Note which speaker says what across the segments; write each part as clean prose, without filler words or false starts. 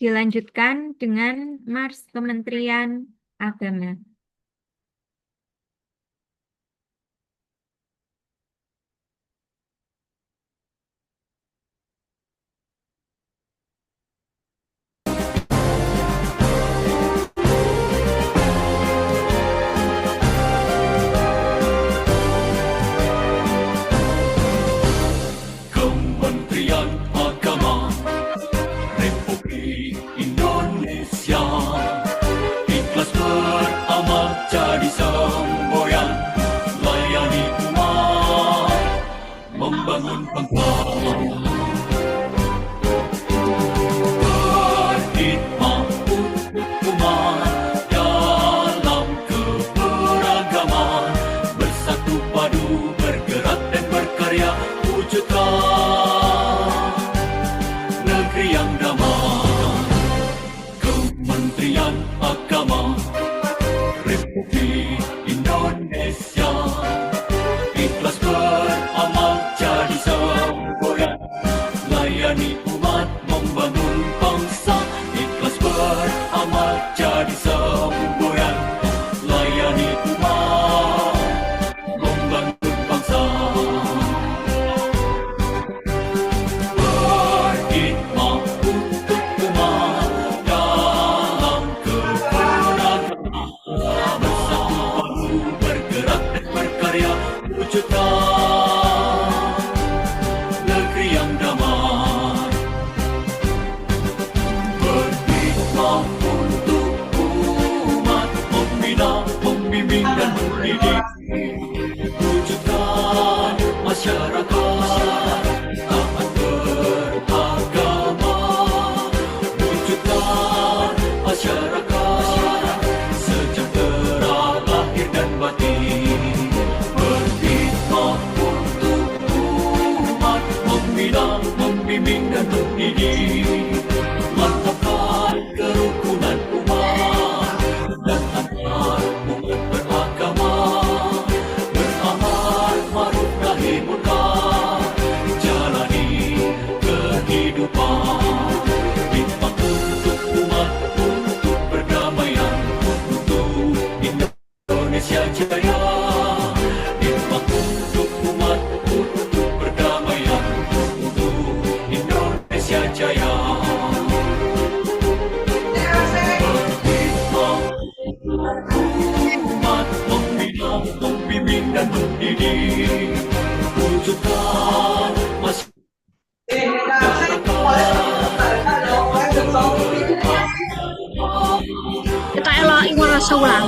Speaker 1: dilanjutkan dengan Mars Kementerian Agama.
Speaker 2: Kementerian Agama Republik Indonesia ikhlas beramal jadi semboyan layani umat membangun bangsa berkhidmat untuk umat dalam keberagaman bersatu padu bergerak dan berkarya wujudkan negeri yang damai. Kementerian Agama Republik Indonesia ikhlas beramal jadi semboyan layani umat membangun bangsa ikhlas beramal jadi semboyan layani umat membangun bangsa berkhidmat untuk umat dalam keberagaman bersatu padu bergerak dan berkarya wujudkan negeri yang damai berkhidmat untuk umat membina membimbing dan mendidik wujudkan masyarakat taat beragama wujudkan masyarakat sejahtera lahir dan batin berkhidmat untuk umat membina membimbing dan mendidik mantapkan kerukunan umat dan antar umat beragama beramal ma'ruf nahi munkar jalani kehidupan khidmat untuk umat untuk perdamaian untuk Indonesia jaya khidmat untuk umat untuk perdamaian untuk Indonesia jaya umat membina membimbing dan mendidik wujudkan
Speaker 3: Kita elok ingin rasa ulang.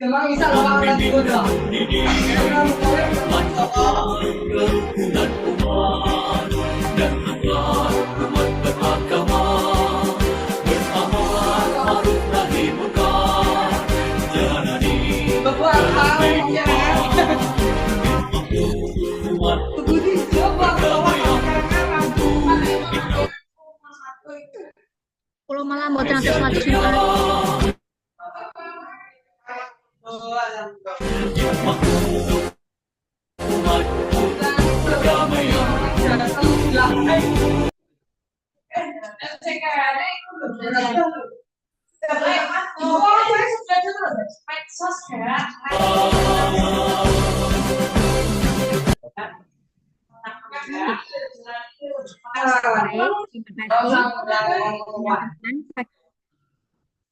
Speaker 4: Memang bisa lawan juga.
Speaker 2: kerukunan umat dan agar umat beragama beramal ma'ruf nahi munkar jalani kehidupan umat berdamaian untuk Indonesia.
Speaker 3: Kalau malah mau transaksi 100 juta.
Speaker 2: Umat berdamaian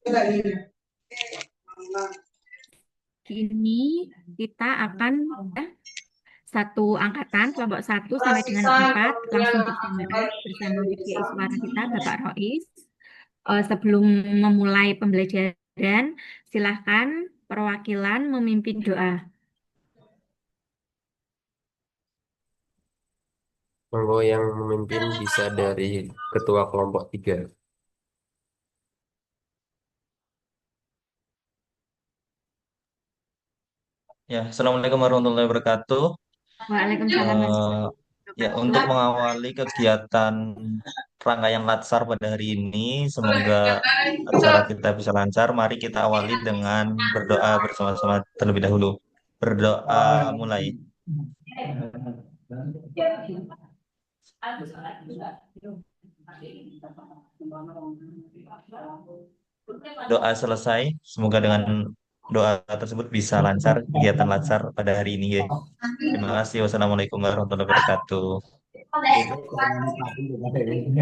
Speaker 1: Baik, terima kasih. Kini kita akan satu angkatan kelompok 1 sampai dengan 4 langsung bersamaan bersama Widya Iswara kita Bapak Rois. Sebelum memulai pembelajaran, silahkan perwakilan memimpin doa.
Speaker 5: Monggo yang memimpin bisa dari ketua kelompok 3.
Speaker 6: Ya, Assalamualaikum warahmatullahi wabarakatuh.
Speaker 1: Waalaikumsalam.
Speaker 6: Ya, untuk mengawali kegiatan rangkaian latsar pada hari ini. Semoga acara kita bisa lancar. Mari kita awali dengan berdoa bersama-sama terlebih dahulu. Berdoa mulai. Doa selesai. Semoga dengan doa tersebut bisa lancar kegiatan latsar pada hari ini, ya. Terima kasih. Wassalamualaikum warahmatullahi wabarakatuh.
Speaker 5: Itu kurang satu juga ini.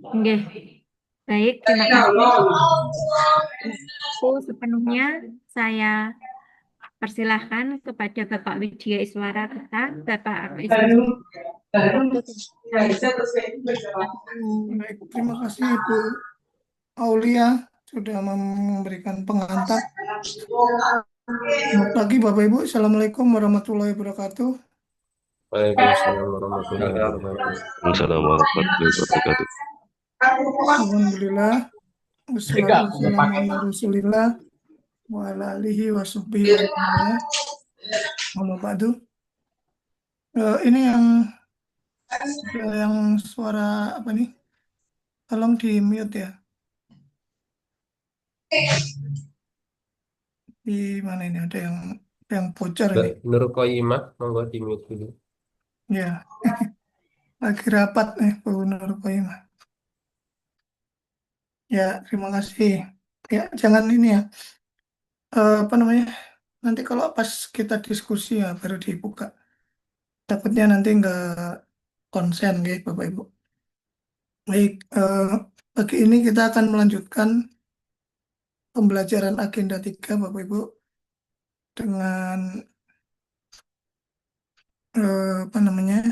Speaker 1: Oke, baik, terima kasih. Waktu sepenuhnya saya persilahkan kepada Bapak Widya Iswara kita, Bapak Rais untuk
Speaker 7: Baik, terima kasih Ibu Aulia sudah memberikan pengantar. Selamat pagi Bapak Ibu, Assalamualaikum warahmatullahi wabarakatuh.
Speaker 5: Waalaikumsalam warahmatullahi wabarakatuh.
Speaker 8: Assalamualaikum warahmatullahi wabarakatuh.
Speaker 7: Alhamdulillah, wassalatu wassalamu ala rasulillah wa ala alihi wa sahbihi wa sallam. Amma ba'du. Ini yang suara apa nih? Tolong di mute ya. Di mana ini ada yang bocor ini.
Speaker 5: Nur Qoyimah, monggo di mute dulu.
Speaker 7: Ya, lagi rapat nih Bu Nur Qoyimah. Ya, terima kasih. Ya, jangan ini ya. Apa namanya? Nanti kalau pas kita diskusi ya baru dibuka. Takutnya nanti nggak konsen ya Bapak Ibu. Baik, pagi ini kita akan melanjutkan pembelajaran agenda 3 Bapak Ibu dengan apa namanya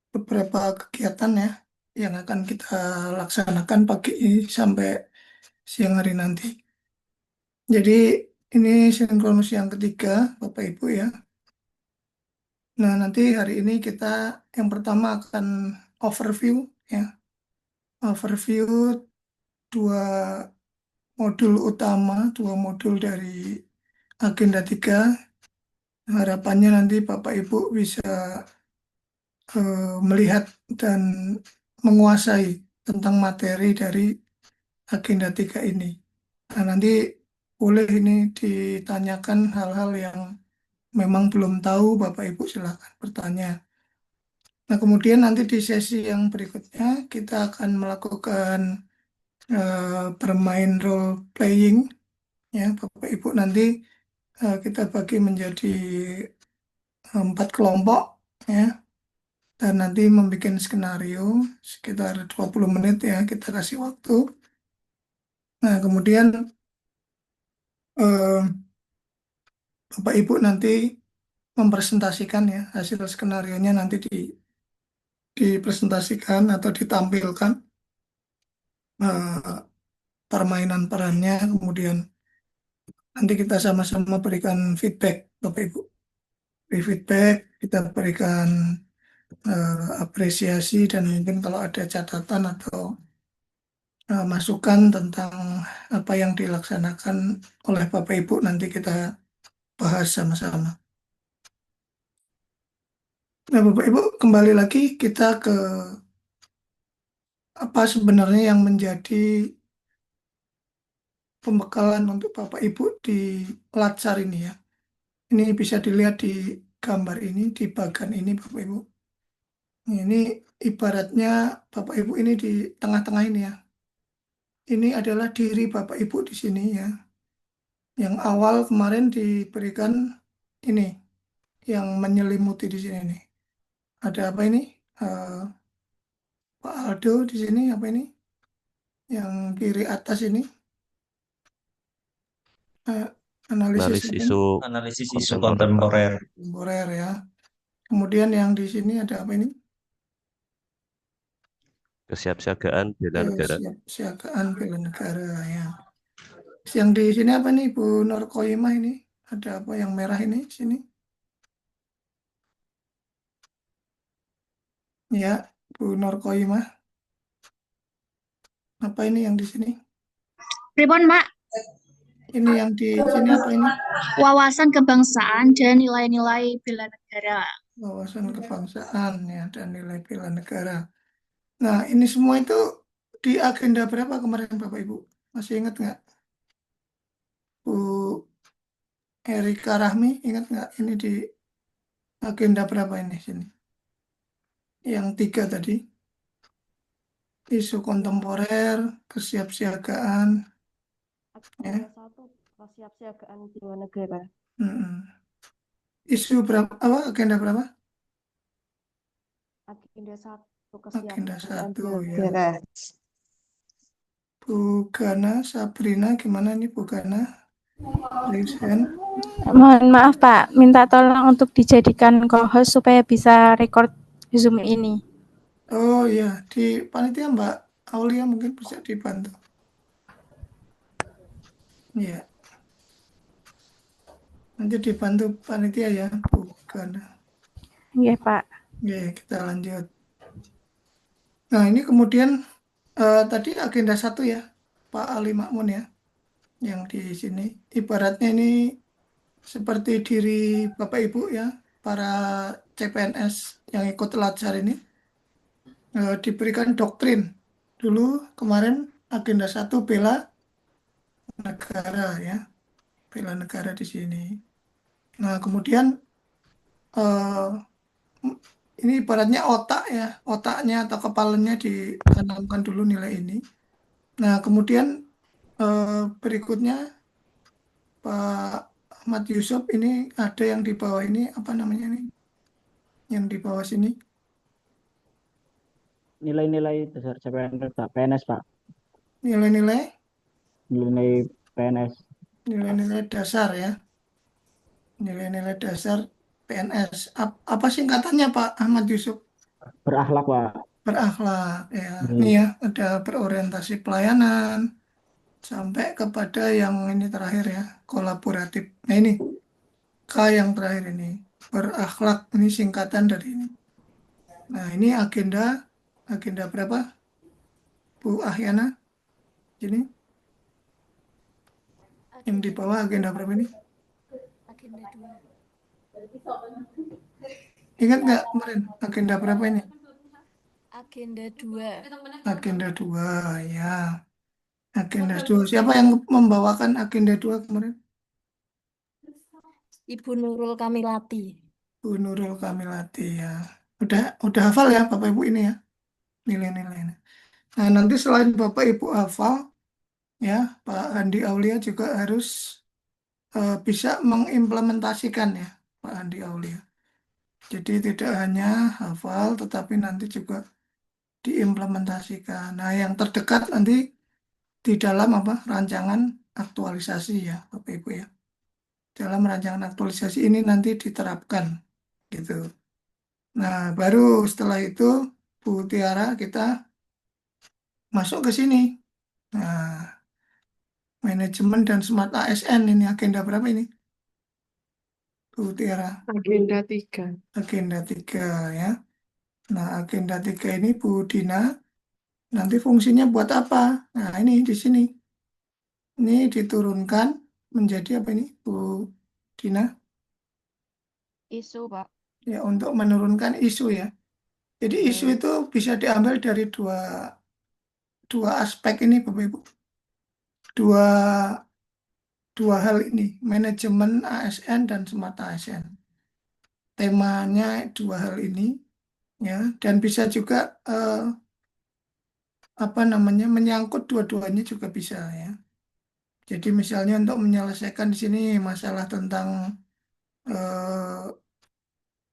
Speaker 7: beberapa kegiatan ya yang akan kita laksanakan pagi ini sampai siang hari nanti. Jadi ini sinkronus yang ketiga Bapak Ibu ya. Nah, nanti hari ini kita yang pertama akan overview ya. Overview dua modul utama, dua modul dari agenda 3. Harapannya nanti Bapak Ibu bisa melihat dan menguasai tentang materi dari agenda 3 ini. Nah, nanti boleh ini ditanyakan hal-hal yang memang belum tahu, Bapak Ibu silakan bertanya. Nah, kemudian nanti di sesi yang berikutnya kita akan melakukan bermain role playing ya, Bapak Ibu nanti kita bagi menjadi 4 kelompok ya, dan nanti membuat skenario sekitar 20 menit ya, kita kasih waktu. Nah, kemudian eh, Bapak Ibu nanti mempresentasikan ya hasil skenarionya nanti dipresentasikan atau ditampilkan permainan perannya, kemudian nanti kita sama-sama berikan feedback Bapak Ibu. Beri feedback, kita berikan apresiasi dan mungkin kalau ada catatan atau masukan tentang apa yang dilaksanakan oleh Bapak Ibu nanti kita bahas sama-sama. Nah, Bapak Ibu, kembali lagi kita ke apa sebenarnya yang menjadi pembekalan untuk Bapak Ibu di Latsar ini ya. Ini bisa dilihat di gambar ini, di bagian ini Bapak Ibu. Ini ibaratnya Bapak Ibu ini di tengah-tengah ini ya. Ini adalah diri Bapak Ibu di sini ya. Yang awal kemarin diberikan ini, yang menyelimuti di sini nih. Ada apa ini? Pak Aldo di sini apa ini? Yang kiri atas ini analisis
Speaker 8: Analisis isu
Speaker 6: Analisis isu kontemporer.
Speaker 7: temporer ya. Kemudian yang di sini ada apa ini?
Speaker 8: kesiapsiagaan bela negara.
Speaker 7: Kesiapsiagaan bela negara ya. Yang di sini apa nih Bu Nur Qoyimah ini? Ada apa yang merah ini di sini? Ya, Bu Nur Qoyimah. Apa ini yang di sini?
Speaker 3: Pripun, Mbak?
Speaker 7: Ini yang di sini apa ini?
Speaker 3: Wawasan kebangsaan dan nilai-nilai bela negara.
Speaker 7: Wawasan kebangsaan ya dan nilai bela negara. Nah, ini semua itu di agenda berapa kemarin Bapak Ibu? Masih ingat nggak? Bu Erika Rahmi, ingat nggak ini di agenda berapa ini sini? Yang 3 tadi, isu kontemporer, kesiapsiagaan, ya.
Speaker 9: Satu kesiapsiagaan jiwa negara.
Speaker 7: Mm-mm. Isu berapa? Apa agenda berapa?
Speaker 9: Agenda satu
Speaker 7: Agenda
Speaker 9: kesiapsiagaan
Speaker 7: 1
Speaker 9: jiwa
Speaker 7: ya.
Speaker 9: negara.
Speaker 7: Bu Gana, Sabrina, gimana nih Bu Gana? Raise hand.
Speaker 1: Mohon maaf Pak, minta tolong untuk dijadikan co-host supaya bisa record Zoom ini.
Speaker 7: Oh iya, di panitia Mbak Aulia mungkin bisa dibantu. Iya, nanti dibantu panitia ya, Bu Gana.
Speaker 1: Iya Pak.
Speaker 7: Oke, kita lanjut. Nah, ini kemudian tadi agenda 1 ya, Pak Ali Makmun ya, yang di sini. Ibaratnya ini seperti diri Bapak Ibu ya, para CPNS yang ikut latsar ini diberikan doktrin. Dulu kemarin agenda 1 bela negara ya, bela negara di sini. Nah, kemudian eh, ini ibaratnya otak ya, otaknya atau kepalanya ditanamkan dulu nilai ini. Nah, kemudian berikutnya Pak Ahmad Yusuf ini ada yang di bawah ini apa namanya nih? Yang di bawah sini
Speaker 10: Nilai-nilai dasar CPNS Pak, PNS Pak,
Speaker 7: nilai-nilai
Speaker 10: nilai PNS
Speaker 7: nilai-nilai dasar ya, nilai-nilai dasar PNS. Apa singkatannya Pak Ahmad Yusuf?
Speaker 10: berakhlak Pak.
Speaker 7: Berakhlak ya. Ini
Speaker 10: Baik.
Speaker 7: ya ada berorientasi pelayanan sampai kepada yang ini terakhir ya, kolaboratif. Nah, ini K yang terakhir ini, berakhlak, ini singkatan dari ini. Nah, ini agenda berapa, Bu Ahyana? Ini yang di bawah agenda berapa ini?
Speaker 1: Agenda 2.
Speaker 7: Ingat nggak kemarin agenda berapa ini?
Speaker 1: Agenda 2.
Speaker 7: Agenda 2 ya. Agenda 2. Siapa yang membawakan agenda 2 kemarin?
Speaker 1: Ibu Nurul Kamilati.
Speaker 7: Bu Nurul Kamilati ya. Udah hafal ya Bapak Ibu ini ya, nilai-nilainya. Nah, nanti selain Bapak Ibu hafal, ya, Pak Andi Aulia juga harus bisa mengimplementasikan ya, Pak Andi Aulia. Jadi tidak hanya hafal, tetapi nanti juga diimplementasikan. Nah, yang terdekat nanti di dalam apa rancangan aktualisasi ya, Bapak Ibu ya. Dalam rancangan aktualisasi ini nanti diterapkan, gitu. Nah, baru setelah itu Bu Tiara kita masuk ke sini. Nah, manajemen dan smart ASN ini agenda berapa ini? Bu Tiara.
Speaker 9: Agenda 3.
Speaker 7: Agenda 3 ya. Nah, agenda 3 ini Bu Dina nanti fungsinya buat apa? Nah, ini di sini. Ini diturunkan menjadi apa ini, Bu Dina?
Speaker 9: Isu, Pak.
Speaker 7: Ya, untuk menurunkan isu ya. Jadi isu itu bisa diambil dari dua aspek ini, Bapak Ibu. Dua hal ini, manajemen ASN dan smart ASN. Temanya dua hal ini ya, dan bisa juga apa namanya menyangkut dua-duanya juga bisa ya. Jadi misalnya untuk menyelesaikan di sini masalah tentang eh,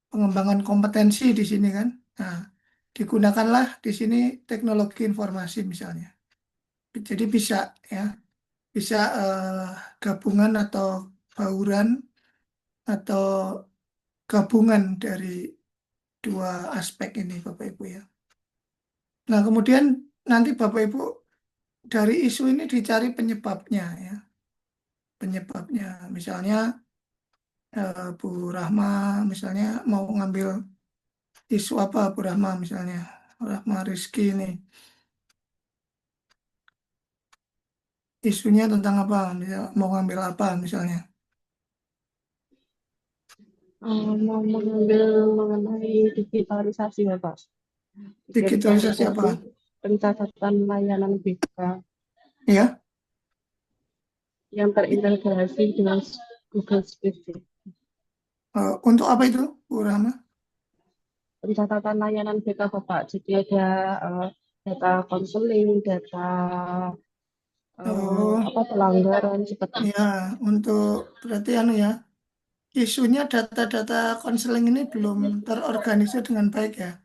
Speaker 7: pengembangan kompetensi di sini kan. Nah, digunakanlah di sini teknologi informasi misalnya. Jadi bisa ya, bisa gabungan atau bauran atau gabungan dari dua aspek ini Bapak Ibu ya. Nah, kemudian nanti Bapak Ibu dari isu ini dicari penyebabnya ya. Penyebabnya misalnya Bu Rahma misalnya mau ngambil isu apa Bu Rahma misalnya. Rahma Rizky ini. isunya tentang apa? Misal, mau ngambil apa misalnya?
Speaker 9: Mau mengambil mengenai digitalisasi Bapak.
Speaker 7: Digitalisasi apa?
Speaker 9: Digitalisasi pencatatan layanan BK
Speaker 7: Ya,
Speaker 9: yang terintegrasi dengan Google Spreadsheet.
Speaker 7: untuk apa itu, Bu Rahma?
Speaker 9: Pencatatan layanan BK Bapak. Jadi ada data konseling, data
Speaker 7: Oh,
Speaker 9: apa pelanggaran seperti
Speaker 7: ya, untuk berarti anu ya, isunya data-data konseling ini belum terorganisir dengan baik ya,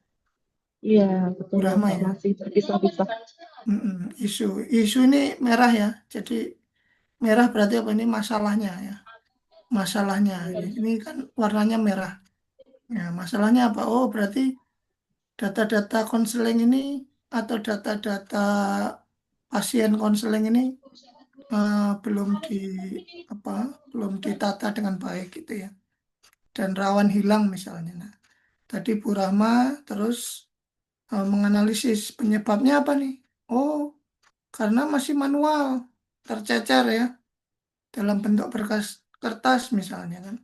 Speaker 9: iya betul
Speaker 7: Bu Rahma
Speaker 9: Bapak
Speaker 7: ya.
Speaker 9: masih terpisah-pisah.
Speaker 7: Isu ini merah ya, jadi merah berarti apa ini masalahnya ya, masalahnya. Ini kan warnanya merah. Ya, masalahnya apa? Oh, berarti data-data konseling ini atau data-data pasien konseling ini belum di apa belum ditata dengan baik gitu ya, dan rawan hilang misalnya. Nah, tadi Bu Rahma terus menganalisis penyebabnya apa nih? Oh, karena masih manual, tercecer ya dalam bentuk berkas kertas misalnya kan.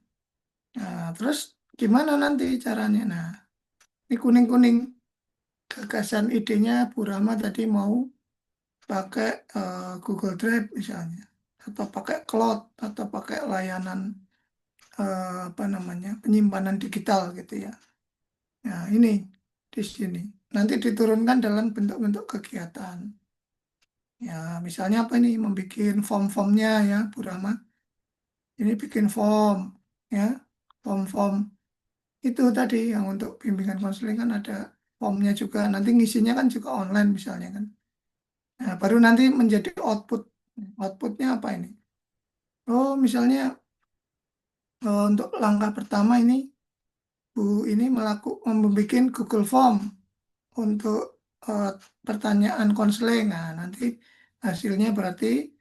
Speaker 7: Nah, terus gimana nanti caranya? Nah, ini kuning-kuning gagasan idenya Bu Rahma tadi mau pakai Google Drive misalnya, atau pakai cloud, atau pakai layanan apa namanya penyimpanan digital gitu ya. Nah, ini di sini nanti diturunkan dalam bentuk-bentuk kegiatan. Ya, misalnya apa ini? Membuat form-formnya ya, Bu Rahma. Ini bikin form ya, form-form itu tadi yang untuk bimbingan konseling kan ada formnya juga. Nanti ngisinya kan juga online misalnya kan. Nah, baru nanti menjadi output. Outputnya apa ini? Oh, misalnya untuk langkah pertama ini Bu ini membuat Google Form untuk eh, pertanyaan konseling. Nah, nanti hasilnya berarti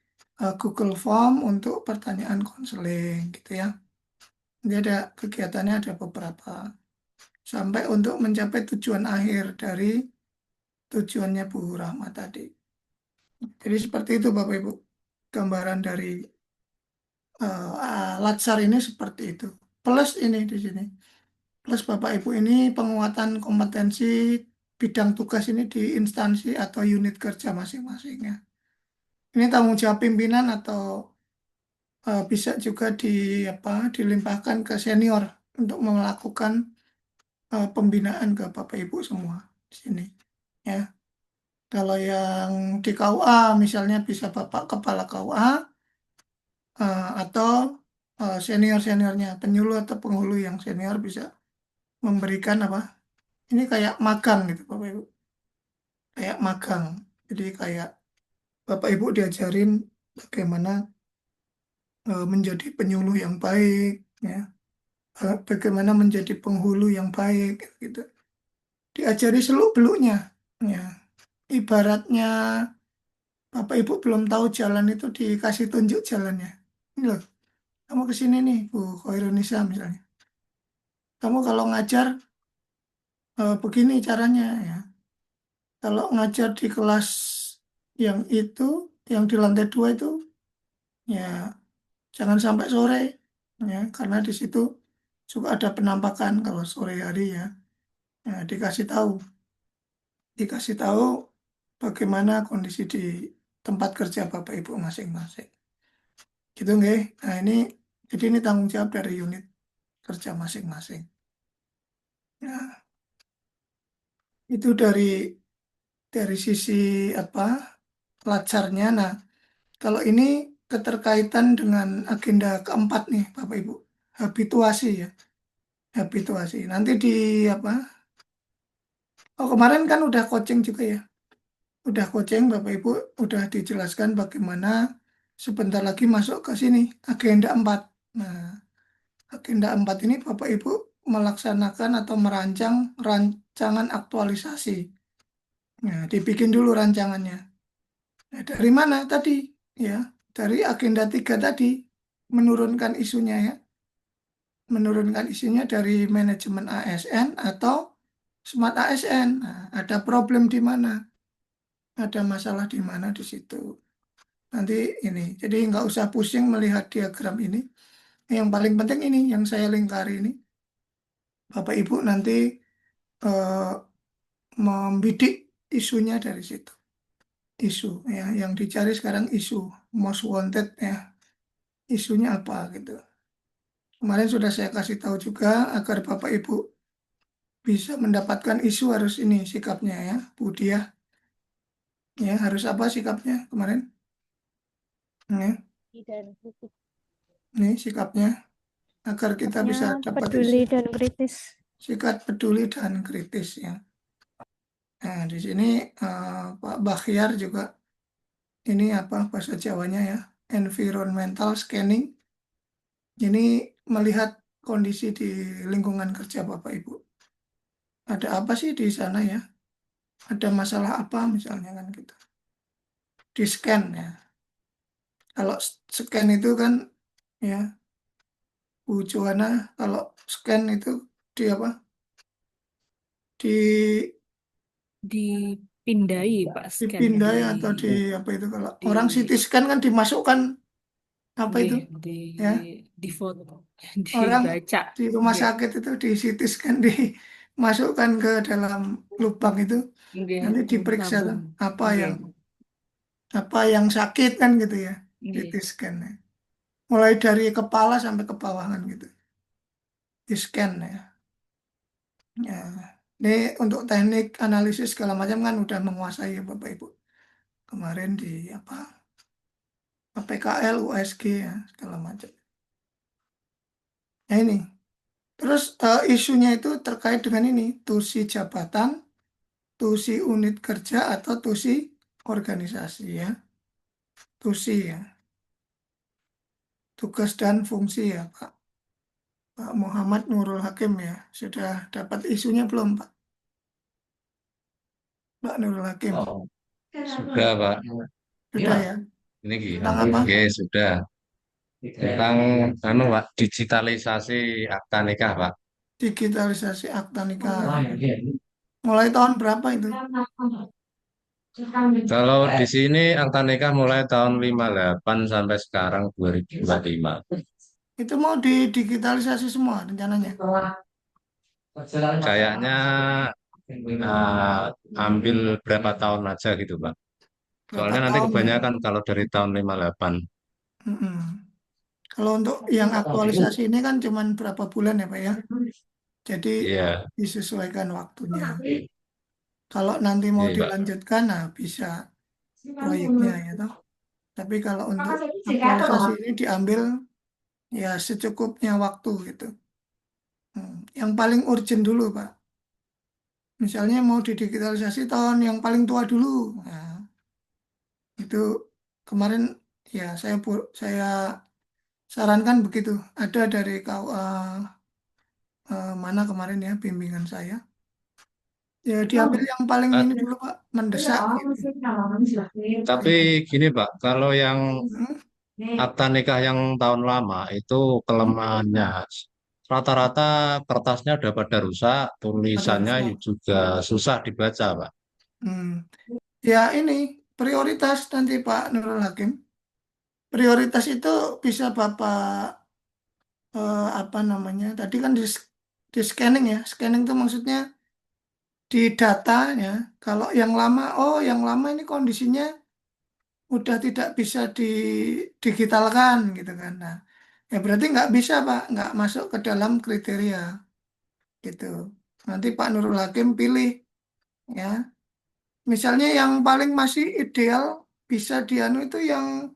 Speaker 7: Google Form untuk pertanyaan konseling gitu ya. Jadi ada kegiatannya ada beberapa sampai untuk mencapai tujuan akhir dari tujuannya Bu Rahma tadi. Jadi seperti itu Bapak Ibu. Gambaran dari Latsar ini seperti itu. Plus ini di sini. Plus Bapak Ibu ini penguatan kompetensi bidang tugas ini di instansi atau unit kerja masing-masingnya. Ini tanggung jawab pimpinan atau bisa juga dilimpahkan ke senior untuk melakukan pembinaan ke Bapak Ibu semua di sini. Ya, kalau yang di KUA misalnya bisa Bapak Kepala KUA atau senior-seniornya, penyuluh atau penghulu yang senior bisa memberikan apa? Ini kayak magang gitu Bapak Ibu, kayak magang. Jadi kayak Bapak Ibu diajarin bagaimana menjadi penyuluh yang baik, ya, bagaimana menjadi penghulu yang baik, gitu. Diajari seluk-beluknya, ya. Ibaratnya Bapak Ibu belum tahu jalan itu dikasih tunjuk jalannya. Ini loh, kamu ke sini nih, Bu Khairunisa misalnya. Kamu kalau ngajar begini caranya ya. Kalau ngajar di kelas yang itu, yang di lantai 2 itu, ya jangan sampai sore, ya, karena di situ juga ada penampakan kalau sore hari ya. Ya, dikasih tahu bagaimana kondisi di tempat kerja Bapak Ibu masing-masing. Gitu nggih. Nah, jadi ini tanggung jawab dari unit kerja masing-masing. Nah, itu dari sisi apa? Lacarnya. Nah, kalau ini keterkaitan dengan agenda keempat nih, Bapak Ibu. Habituasi ya. Habituasi. Nanti di apa? Oh, kemarin kan udah coaching juga ya. Udah coaching Bapak Ibu, udah dijelaskan bagaimana sebentar lagi masuk ke sini, agenda 4. Nah, agenda 4 ini Bapak Ibu melaksanakan atau merancang rancangan aktualisasi. Nah, dibikin dulu rancangannya. Nah, dari mana tadi? Ya, dari agenda 3 tadi, menurunkan isunya ya. Menurunkan isunya dari manajemen ASN atau Smart ASN. Nah, ada problem di mana? Ada masalah di mana di situ. nanti ini. Jadi nggak usah pusing melihat diagram ini. Yang paling penting ini yang saya lingkari ini. Bapak Ibu nanti eh, membidik isunya dari situ. Isu ya, yang dicari sekarang isu most wanted ya. Isunya apa gitu. Kemarin sudah saya kasih tahu juga agar Bapak Ibu bisa mendapatkan isu harus ini sikapnya ya, Bu Diah. Ya, harus apa sikapnya kemarin? Ya,
Speaker 9: Dan kritis.
Speaker 7: ini sikapnya agar kita bisa
Speaker 1: Sikapnya
Speaker 7: dapat
Speaker 1: peduli
Speaker 7: isu.
Speaker 1: dan kritis.
Speaker 7: Sikap peduli dan kritis ya. Nah, di sini Pak Bakhyar juga ini apa bahasa Jawanya ya, environmental scanning. Ini melihat kondisi di lingkungan kerja Bapak Ibu. Ada apa sih di sana ya? Ada masalah apa misalnya kan gitu. Di scan ya. Kalau scan itu kan ya Bu Joana kalau scan itu di apa? Di
Speaker 11: Dipindai Pak scan
Speaker 7: dipindai atau di apa itu kalau
Speaker 11: di
Speaker 7: orang CT scan kan dimasukkan apa itu
Speaker 11: nggih,
Speaker 7: ya
Speaker 11: di foto,
Speaker 7: orang
Speaker 11: dibaca.
Speaker 7: di rumah
Speaker 11: Nggih,
Speaker 7: sakit itu di CT scan dimasukkan ke dalam lubang itu
Speaker 11: nggih,
Speaker 7: nanti diperiksa tuh,
Speaker 11: tabung. Nggih,
Speaker 7: apa yang sakit kan gitu ya CT
Speaker 11: nggih.
Speaker 7: scan ya. Mulai dari kepala sampai ke bawah kan gitu di scan ya. Ya, ini untuk teknik analisis segala macam kan udah menguasai ya Bapak Ibu. Kemarin di apa PKL, USG ya segala macam. Nah ini, terus isunya itu terkait dengan ini, tusi jabatan, tusi unit kerja atau tusi organisasi ya, tusi ya, tugas dan fungsi ya Pak Muhammad Nurul Hakim ya, sudah dapat isunya belum Pak Nurul Hakim?
Speaker 12: Oh, sudah, Pak.
Speaker 7: Sudah ya.
Speaker 12: Ini
Speaker 7: Tentang apa?
Speaker 12: oke, sudah. Tentang Pak, digitalisasi akta nikah, Pak.
Speaker 7: Digitalisasi akta nikah. Mulai tahun berapa itu?
Speaker 12: Kalau di sini akta nikah mulai tahun 58 sampai sekarang 2025.
Speaker 7: Itu mau didigitalisasi semua rencananya?
Speaker 12: Kayaknya ambil berapa tahun aja gitu, Pak.
Speaker 7: Berapa
Speaker 12: Soalnya nanti
Speaker 7: tahun ya?
Speaker 12: kebanyakan kalau dari tahun 58.
Speaker 7: Mm-mm. Kalau untuk yang aktualisasi ini kan cuma berapa bulan ya Pak ya? Jadi
Speaker 12: Iya,
Speaker 7: disesuaikan waktunya. Kalau nanti mau
Speaker 12: iya, Pak.
Speaker 7: dilanjutkan, nah bisa proyeknya ya toh. Tapi kalau untuk aktualisasi ini diambil ya secukupnya waktu gitu. Yang paling urgent dulu Pak. Misalnya mau didigitalisasi tahun yang paling tua dulu. Nah, itu kemarin ya saya sarankan begitu. Ada dari KUA mana kemarin ya bimbingan saya. Ya diambil yang paling
Speaker 12: Ah,
Speaker 7: ini dulu Pak, mendesak gitu.
Speaker 12: tapi gini, Pak, kalau yang
Speaker 7: Hmm,
Speaker 12: akta nikah yang tahun lama itu kelemahannya rata-rata kertasnya udah pada rusak,
Speaker 7: ada
Speaker 12: tulisannya
Speaker 7: rusak.
Speaker 12: juga susah dibaca, Pak.
Speaker 7: Hmm. Ya ini prioritas nanti Pak Nurul Hakim. Prioritas itu bisa Bapak apa namanya? Tadi kan di scanning ya. Scanning itu maksudnya di data ya. Kalau yang lama, oh yang lama ini kondisinya udah tidak bisa didigitalkan gitu kan. Nah, ya berarti nggak bisa Pak, nggak masuk ke dalam kriteria gitu. Nanti Pak Nurul Hakim pilih ya. Misalnya yang paling masih ideal bisa dianu itu yang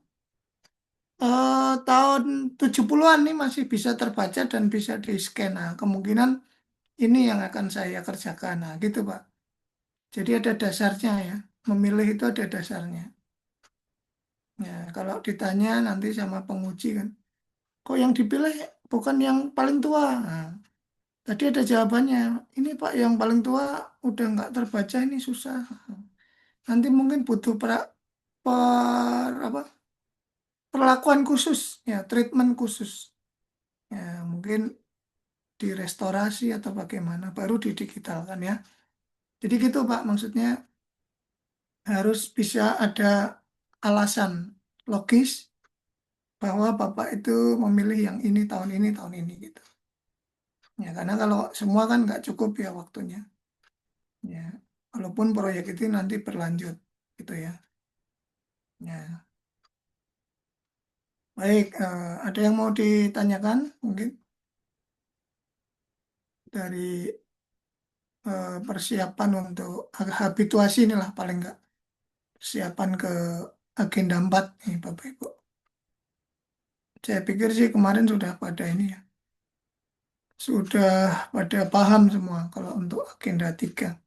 Speaker 7: tahun 70-an nih masih bisa terbaca dan bisa di-scan. Nah, kemungkinan ini yang akan saya kerjakan. Nah, gitu Pak. Jadi ada dasarnya ya. Memilih itu ada dasarnya. Ya, kalau ditanya nanti sama penguji kan, kok yang dipilih bukan yang paling tua? Nah, tadi ada jawabannya. Ini Pak yang paling tua udah nggak terbaca ini susah. Nanti mungkin butuh apa, perlakuan khusus, ya treatment khusus. Ya, mungkin direstorasi atau bagaimana, baru didigitalkan ya. Jadi gitu Pak, maksudnya harus bisa ada alasan logis bahwa Bapak itu memilih yang ini tahun ini gitu. Ya, karena kalau semua kan nggak cukup ya waktunya. Ya, walaupun proyek itu nanti berlanjut gitu ya. Ya, baik. Ada yang mau ditanyakan mungkin dari persiapan untuk habituasi inilah paling nggak persiapan ke agenda 4 nih Bapak Ibu. Saya pikir sih kemarin sudah pada ini ya, sudah pada paham semua kalau untuk agenda 3.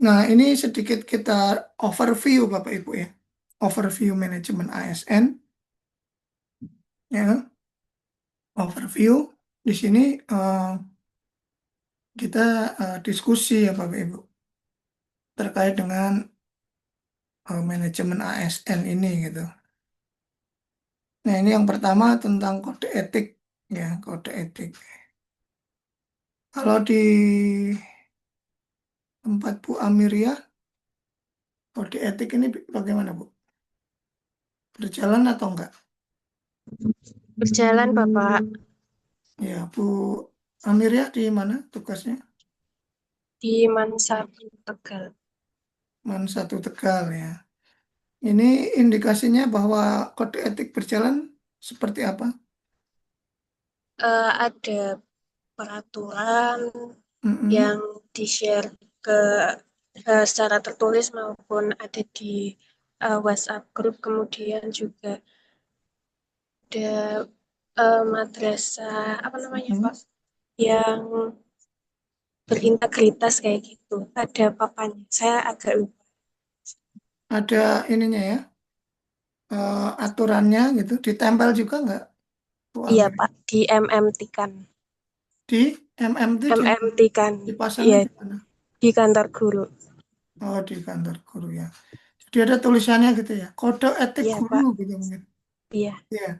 Speaker 7: Nah, ini sedikit kita overview Bapak Ibu ya. Overview manajemen ASN ya. Overview di sini kita diskusi ya Bapak Ibu terkait dengan manajemen ASN ini gitu. Nah, ini yang pertama tentang kode etik ya, kode etik. Kalau di tempat Bu Amiria, kode etik ini bagaimana Bu? Berjalan atau enggak?
Speaker 13: Berjalan, Bapak.
Speaker 7: Ya, Bu Amiria di mana tugasnya?
Speaker 13: Di Mansatu Tegal.
Speaker 7: Satu Tegal ya. Ini indikasinya bahwa kode etik berjalan seperti apa?
Speaker 13: Ada peraturan
Speaker 7: Mm-mm.
Speaker 13: yang di-share ke secara tertulis maupun ada di WhatsApp grup. Kemudian juga ada madrasah apa namanya Pak yang berintegritas kayak gitu. Ada papannya. Saya agak lupa.
Speaker 7: Ada ininya ya, aturannya gitu, ditempel juga nggak Bu
Speaker 13: Iya
Speaker 7: Amir?
Speaker 13: Pak, di MMT-kan.
Speaker 7: Di MMT
Speaker 13: MMT-kan.
Speaker 7: dipasangnya
Speaker 13: Iya,
Speaker 7: di mana?
Speaker 13: di kantor guru.
Speaker 7: Oh, di kantor guru ya. Jadi ada tulisannya gitu ya, kode etik
Speaker 13: Iya
Speaker 7: guru
Speaker 13: Pak.
Speaker 7: gitu mungkin.
Speaker 13: Iya.
Speaker 7: Iya.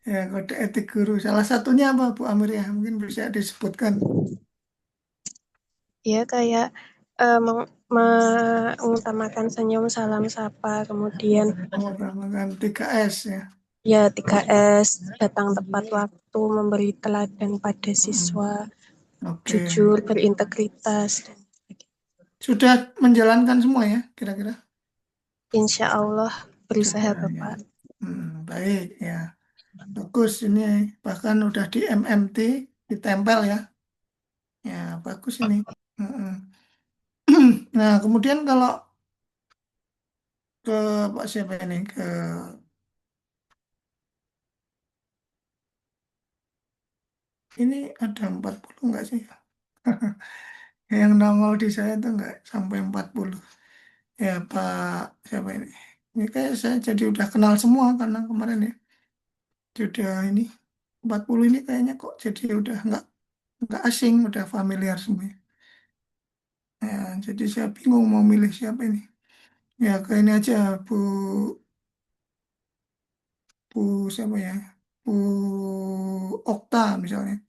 Speaker 7: Ya, kode etik guru. Salah satunya apa Bu Amir ya? Mungkin bisa disebutkan.
Speaker 13: Ya kayak mengutamakan senyum, salam, sapa, kemudian
Speaker 7: Mengutamakan 3S ya.
Speaker 13: ya 3S, datang tepat waktu, memberi teladan pada siswa,
Speaker 7: Oke.
Speaker 13: jujur, berintegritas, dan
Speaker 7: Sudah menjalankan semua ya, kira-kira?
Speaker 13: insya Allah berusaha
Speaker 7: Sudah ya.
Speaker 13: Bapak.
Speaker 7: Baik ya. Bagus ini bahkan udah di MMT ditempel ya. Ya, bagus ini. Mm-mm. Nah, kemudian kalau ke Pak siapa ini? Ke ini ada 40 enggak sih? Yang nongol di saya itu enggak sampai 40. Ya, Pak siapa ini? Ini kayak saya jadi udah kenal semua karena kemarin ya. Sudah ini 40 ini kayaknya kok jadi udah enggak asing, udah familiar semuanya. Ya, jadi saya bingung mau milih siapa ini. Ya, ke ini aja Bu Bu siapa ya? Bu Okta misalnya.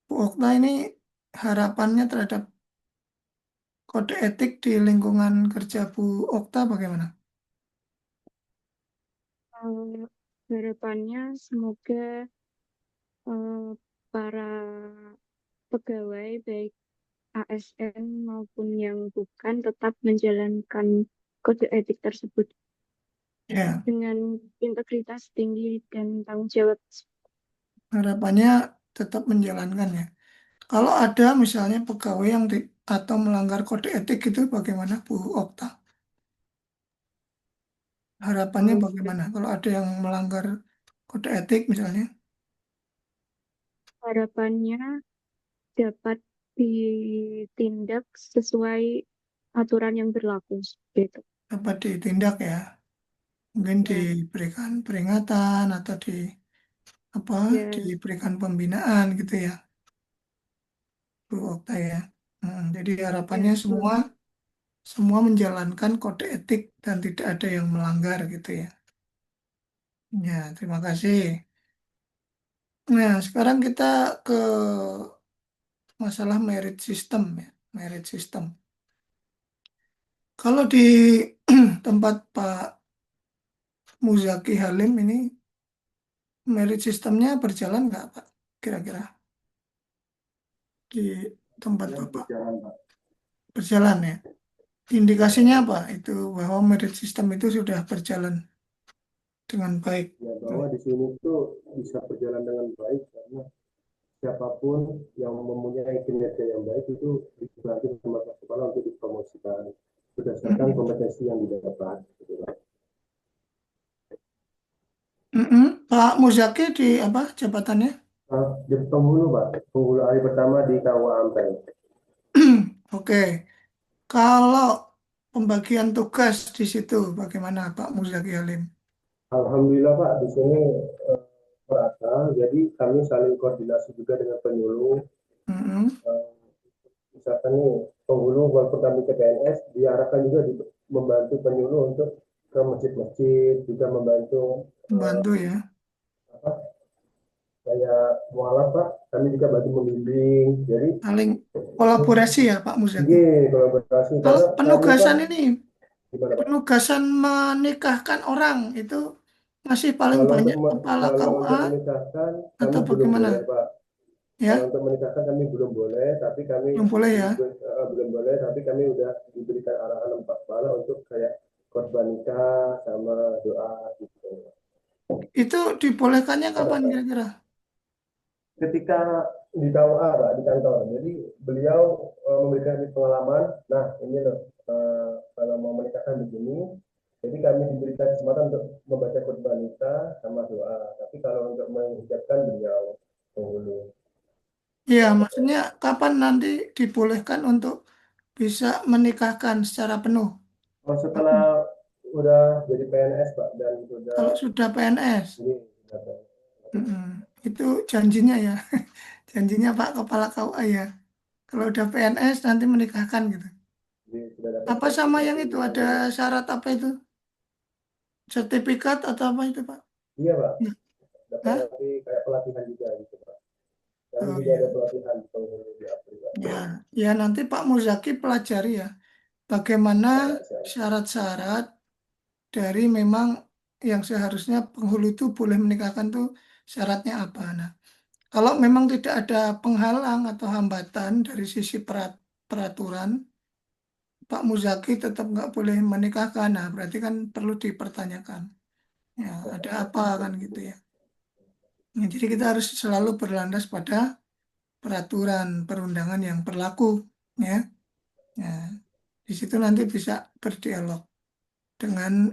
Speaker 7: Bu Okta ini harapannya terhadap kode etik di lingkungan kerja Bu Okta bagaimana?
Speaker 9: Harapannya semoga para pegawai baik ASN maupun yang bukan tetap menjalankan kode etik tersebut
Speaker 7: Ya,
Speaker 9: dengan integritas tinggi dan tanggung jawab.
Speaker 7: harapannya tetap menjalankan ya. Kalau ada misalnya pegawai yang atau melanggar kode etik itu bagaimana Bu Okta? Harapannya
Speaker 9: Eh,
Speaker 7: bagaimana? Kalau ada yang melanggar kode etik misalnya,
Speaker 9: Harapannya dapat ditindak sesuai aturan yang berlaku. Gitu.
Speaker 7: dapat ditindak ya. Mungkin
Speaker 9: Ya,
Speaker 7: diberikan peringatan atau apa
Speaker 9: ya,
Speaker 7: diberikan pembinaan gitu ya Bu Okta ya. Jadi
Speaker 9: ya,
Speaker 7: harapannya
Speaker 9: betul.
Speaker 7: semua menjalankan kode etik dan tidak ada yang melanggar gitu ya. Ya, terima kasih. Nah, sekarang kita ke masalah merit system ya, merit system. Kalau di tempat Pak Muzaki Halim ini merit sistemnya berjalan nggak Pak? Kira-kira di tempat Bapak? Berjalan ya. Indikasinya apa? Itu bahwa merit sistem itu sudah berjalan dengan baik.
Speaker 14: Ya, bahwa di sini tuh bisa berjalan dengan baik karena siapapun yang mempunyai kinerja yang baik itu dibantu sama kepala untuk dipromosikan berdasarkan kompetensi yang didapat. Gitu.
Speaker 7: Pak Muzaki di apa jabatannya?
Speaker 14: Di penghulu Pak, penghulu hari pertama di KUA Ampel.
Speaker 7: Oke, kalau pembagian tugas di situ bagaimana Pak Muzaki Halim?
Speaker 14: Alhamdulillah Pak, di sini merata, jadi kami saling koordinasi juga dengan penyuluh. Misalkan nih, penghulu walaupun kami ke PNS, diarahkan juga membantu penyuluh untuk ke masjid-masjid, juga membantu
Speaker 7: Ya.
Speaker 14: Kayak mualaf Pak, kami juga bantu membimbing, jadi
Speaker 7: saling kolaborasi ya Pak Muzaki.
Speaker 14: Iya, kolaborasi.
Speaker 7: Kalau penugasan
Speaker 14: Pak,
Speaker 7: ini, penugasan menikahkan orang itu masih paling banyak kepala KUA atau bagaimana?
Speaker 14: Boleh, Pak.
Speaker 7: Ya.
Speaker 14: Kalau untuk menikahkan kami belum boleh, tapi kami
Speaker 7: belum boleh ya.
Speaker 14: Belum boleh, tapi kami udah diberikan arahan Pak Kepala untuk kayak korban nikah sama doa gitu.
Speaker 7: Itu dibolehkannya kapan kira-kira?
Speaker 14: Ketika di KUA Pak, di kantor. Jadi beliau memberikan pengalaman. Nah ini loh, kalau mau menikahkan begini, jadi kami diberikan kesempatan untuk membaca khutbah nikah sama doa. Tapi kalau untuk menghijabkan beliau penghulu.
Speaker 7: Iya, maksudnya kapan nanti dibolehkan untuk bisa menikahkan secara penuh?
Speaker 14: Oh, setelah udah jadi PNS Pak dan sudah.
Speaker 7: Kalau sudah PNS. Itu janjinya ya. Janjinya Pak Kepala KUA ya. Kalau udah PNS nanti menikahkan gitu. Apa sama yang itu? Ada syarat apa itu? Sertifikat atau apa itu Pak?
Speaker 14: Iya Pak. Dapat nanti kayak pelatihan juga gitu Pak. Dan juga ada pelatihan di Afrika.
Speaker 7: Ya nanti Pak Muzaki pelajari ya. Bagaimana syarat-syarat dari memang yang seharusnya penghulu itu boleh menikahkan tuh syaratnya apa. Nah, kalau memang tidak ada penghalang atau hambatan dari sisi peraturan, Pak Muzaki tetap nggak boleh menikahkan. Nah, berarti kan perlu dipertanyakan. Ya, ada apa kan gitu ya. Nah, jadi kita harus selalu berlandas pada peraturan perundangan yang berlaku, ya. Nah, di situ nanti bisa berdialog dengan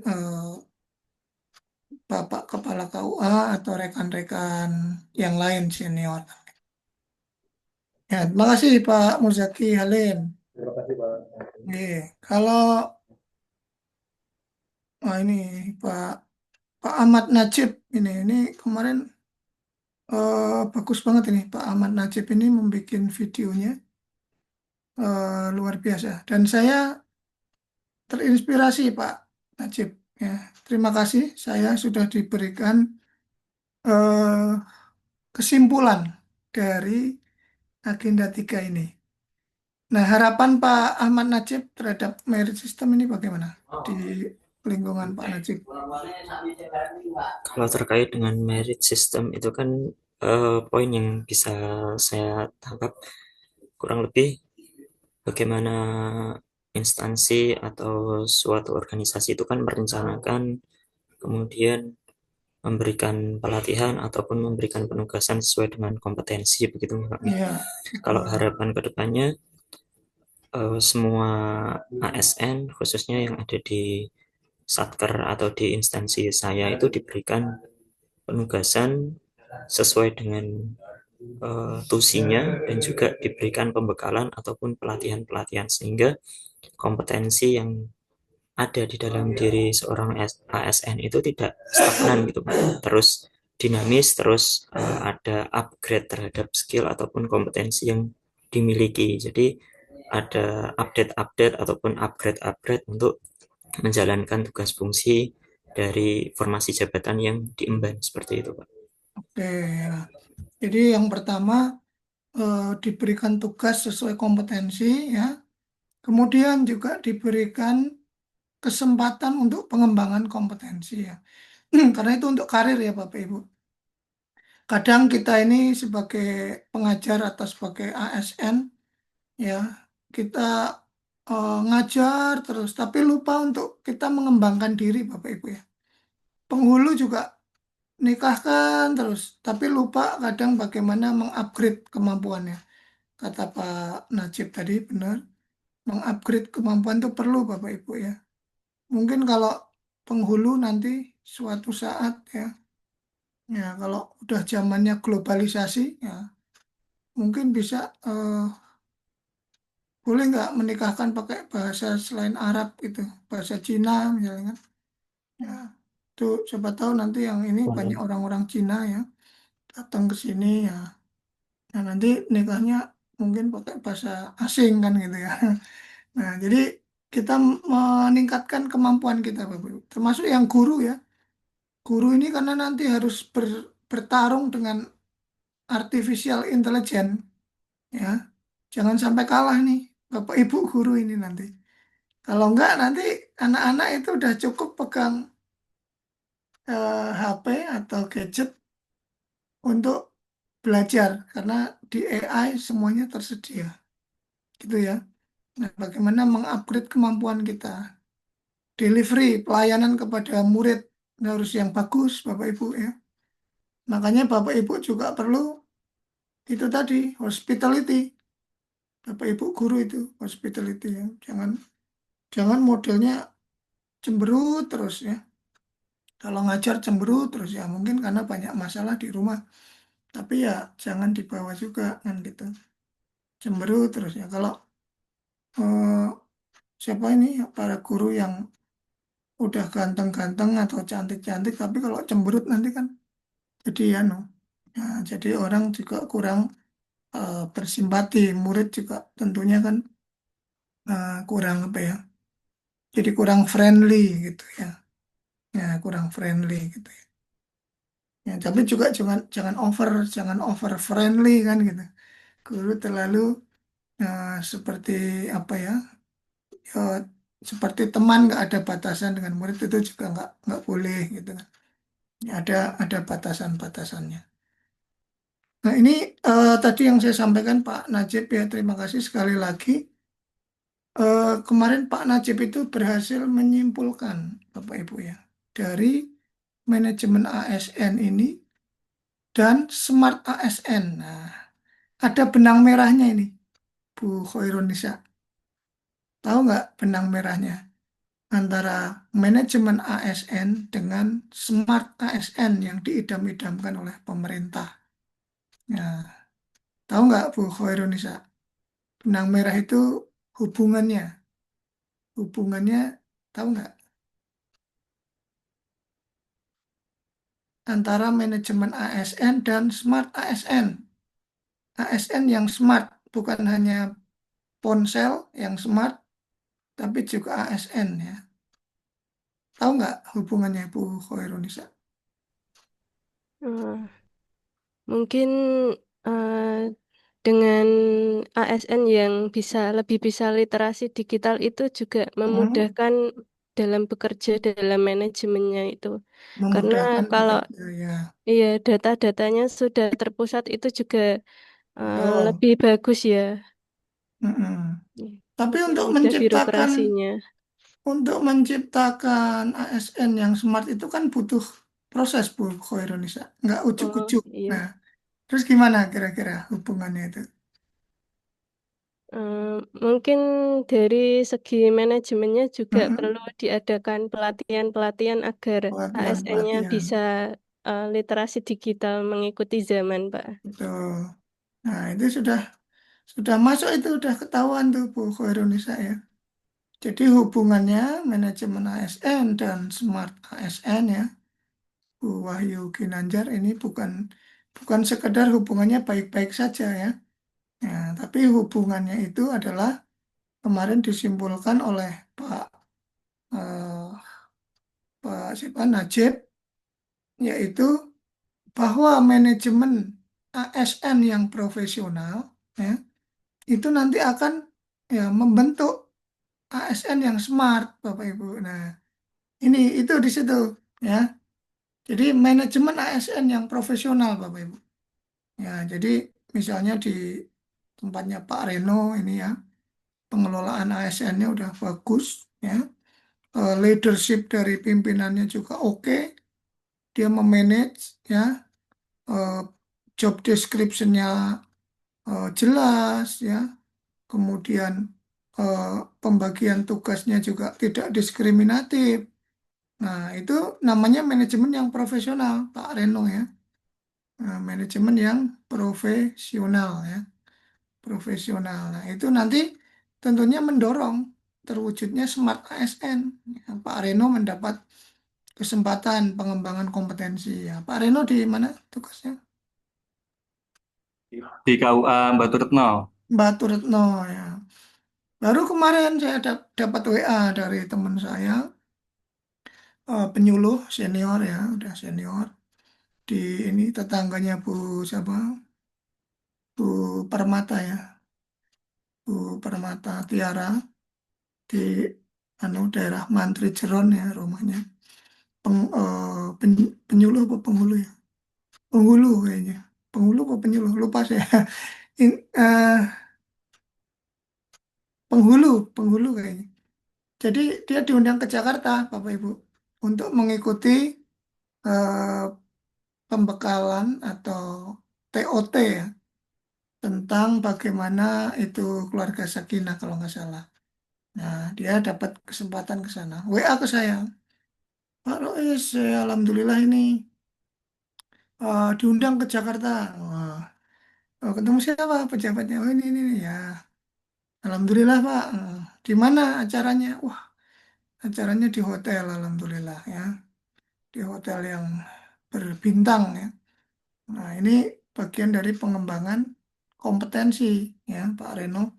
Speaker 7: Bapak Kepala KUA atau rekan-rekan yang lain senior. Ya, terima kasih Pak Muzaki Halim.
Speaker 14: Terima kasih Pak.
Speaker 7: Kalau ini Pak Ahmad Najib ini kemarin bagus banget ini Pak Ahmad Najib ini membuat videonya luar biasa dan saya terinspirasi Pak Najib ya. Terima kasih saya sudah diberikan kesimpulan dari agenda 3 ini. Nah, harapan Pak Ahmad Najib terhadap merit system ini bagaimana di lingkungan Pak Najib?
Speaker 15: Kalau terkait dengan merit system itu kan poin yang bisa saya tangkap kurang lebih bagaimana instansi atau suatu organisasi itu kan merencanakan kemudian memberikan pelatihan ataupun memberikan penugasan sesuai dengan kompetensi begitu Pak. Kalau harapan kedepannya semua ASN khususnya yang ada di Satker atau di instansi saya itu diberikan penugasan sesuai dengan tusinya dan juga diberikan pembekalan ataupun pelatihan-pelatihan sehingga kompetensi yang ada di dalam diri seorang ASN itu tidak stagnan gitu Pak. Terus dinamis, terus ada upgrade terhadap skill ataupun kompetensi yang dimiliki. Jadi ada update-update ataupun upgrade-upgrade untuk menjalankan tugas fungsi dari formasi jabatan yang diemban seperti itu Pak.
Speaker 7: Oke, ya. Jadi yang pertama diberikan tugas sesuai kompetensi ya. Kemudian juga diberikan kesempatan untuk pengembangan kompetensi ya. karena itu untuk karir ya Bapak Ibu. Kadang kita ini sebagai pengajar atau sebagai ASN ya, kita ngajar terus tapi lupa untuk kita mengembangkan diri Bapak Ibu ya. Penghulu juga nikahkan terus tapi lupa kadang bagaimana mengupgrade kemampuannya. Kata Pak Najib tadi benar, mengupgrade kemampuan itu perlu Bapak Ibu ya. Mungkin kalau penghulu nanti suatu saat ya, ya kalau udah zamannya globalisasi ya, mungkin bisa boleh nggak menikahkan pakai bahasa selain Arab gitu, bahasa Cina misalnya kan. Ya, itu siapa tahu nanti yang ini banyak orang-orang Cina ya datang ke sini ya. Nah, nanti nikahnya mungkin pakai bahasa asing kan gitu ya. Nah, jadi kita meningkatkan kemampuan kita, Bapak Ibu. Termasuk yang guru ya. Guru ini karena nanti harus bertarung dengan artificial intelligence ya. Jangan sampai kalah nih, Bapak Ibu guru ini nanti. Kalau enggak nanti anak-anak itu udah cukup pegang HP atau gadget untuk belajar karena di AI semuanya tersedia. Gitu ya. Nah, bagaimana mengupgrade kemampuan kita? Delivery, pelayanan kepada murid harus yang bagus, Bapak Ibu ya. Makanya Bapak Ibu juga perlu itu tadi, hospitality. Bapak Ibu guru itu hospitality ya. Jangan modelnya cemberut terus ya. Kalau ngajar cemberut terus ya mungkin karena banyak masalah di rumah. Tapi ya jangan dibawa juga kan gitu. Cemberut terus ya. Kalau eh, siapa ini para guru yang udah ganteng-ganteng atau cantik-cantik tapi kalau cemberut nanti kan jadi ya no. Ya, jadi orang juga kurang bersimpati, murid juga tentunya kan kurang apa ya. Jadi kurang friendly gitu ya. Ya, kurang friendly gitu ya. Ya, tapi juga jangan over friendly kan gitu. Guru terlalu seperti apa ya? Ya, seperti teman nggak ada batasan dengan murid itu juga nggak boleh gitu kan. Ya, ada batasan-batasannya. Nah ini tadi yang saya sampaikan Pak Najib ya terima kasih sekali lagi. Kemarin Pak Najib itu berhasil menyimpulkan Bapak Ibu ya dari manajemen ASN ini dan smart ASN. Nah, ada benang merahnya ini, Bu Khoirunisa. Tahu nggak benang merahnya antara manajemen ASN dengan smart ASN yang diidam-idamkan oleh pemerintah? Nah, tahu nggak Bu Khoirunisa? Benang merah itu hubungannya, hubungannya tahu nggak? Antara manajemen ASN dan smart ASN. ASN yang smart, bukan hanya ponsel yang smart, tapi juga ASN ya. Tahu nggak hubungannya Bu Khoirunisa?
Speaker 13: Eh, Mungkin eh, dengan ASN yang lebih bisa literasi digital itu juga memudahkan dalam bekerja dalam manajemennya itu. Karena
Speaker 7: Memudahkan
Speaker 13: kalau
Speaker 7: bekerja ya.
Speaker 13: iya data-datanya sudah terpusat itu juga
Speaker 7: Betul.
Speaker 13: lebih bagus ya.
Speaker 7: Mm-mm. Tapi
Speaker 13: Lebih
Speaker 7: untuk
Speaker 13: mudah
Speaker 7: menciptakan
Speaker 13: birokrasinya.
Speaker 7: ASN yang smart itu kan butuh proses Bu Khoirunisa, nggak
Speaker 13: Oh
Speaker 7: ujuk-ujuk.
Speaker 13: iya.
Speaker 7: Nah, terus gimana kira-kira hubungannya itu?
Speaker 13: Mungkin dari segi manajemennya juga
Speaker 7: Mm-mm.
Speaker 13: perlu diadakan pelatihan-pelatihan agar ASN-nya
Speaker 7: Pelatihan-pelatihan.
Speaker 13: bisa literasi digital mengikuti zaman, Pak.
Speaker 7: Betul. Nah, itu sudah masuk itu udah ketahuan tuh Bu Khoirunisa ya. Jadi hubungannya manajemen ASN dan smart ASN ya, Bu Wahyu Ginanjar ini bukan sekedar hubungannya baik-baik saja ya. Ya, tapi hubungannya itu adalah kemarin disimpulkan oleh eh, Pak siapa Najib yaitu bahwa manajemen ASN yang profesional ya, itu nanti akan ya membentuk ASN yang smart Bapak Ibu. Nah, itu di situ ya. Jadi manajemen ASN yang profesional Bapak Ibu. Ya, jadi misalnya di tempatnya Pak Reno ini ya, pengelolaan ASN-nya udah bagus ya. Leadership dari pimpinannya juga oke. Dia memanage ya, eh, job description-nya jelas ya. Kemudian eh, pembagian tugasnya juga tidak diskriminatif. Nah, itu namanya manajemen yang profesional, Pak Reno ya. Manajemen yang profesional ya, profesional. Nah, itu nanti tentunya mendorong terwujudnya smart ASN. Ya, Pak Reno mendapat kesempatan pengembangan kompetensi ya. Pak Reno di mana tugasnya?
Speaker 16: Di KUA Batu Retno.
Speaker 7: Batu Retno ya. Baru kemarin saya dapat WA dari teman saya, penyuluh senior ya, udah senior di ini tetangganya Bu siapa? Bu Permata ya, Bu Permata Tiara di daerah Mantri Jeron ya rumahnya. Penyuluh apa penghulu ya? Penghulu kayaknya. Penghulu apa penyuluh? Lupa saya. Eh, penghulu kayaknya. Jadi dia diundang ke Jakarta, Bapak Ibu, untuk mengikuti eh, pembekalan atau TOT ya, tentang bagaimana itu keluarga sakinah kalau nggak salah. Nah, dia dapat kesempatan ke sana. WA ke saya, Pak Rois, saya alhamdulillah ini diundang ke Jakarta. Wah, ketemu siapa pejabatnya? Oh ini ya. Alhamdulillah Pak. Di mana acaranya? Wah, acaranya di hotel, alhamdulillah ya. Di hotel yang berbintang ya. Nah, ini bagian dari pengembangan kompetensi ya Pak Reno.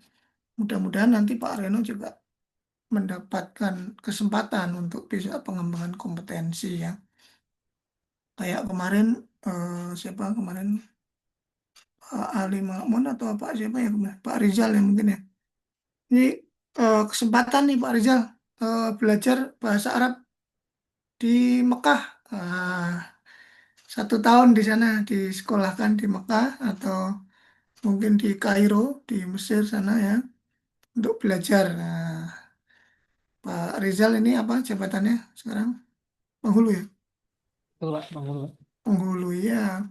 Speaker 7: Mudah-mudahan nanti Pak Reno juga mendapatkan kesempatan untuk bisa pengembangan kompetensi ya. Kayak kemarin siapa kemarin Pak Ali Makmun atau Pak siapa ya kemarin? Pak Rizal ya mungkin ya. Ini kesempatan nih Pak Rizal belajar bahasa Arab di Mekah. Ah, 1 tahun di sana disekolahkan di Mekah atau mungkin di Kairo di Mesir sana ya untuk belajar. Nah, Pak Rizal ini apa jabatannya sekarang? Penghulu ya?
Speaker 10: Betul, Pak, penghulu.
Speaker 7: Penghulu ya.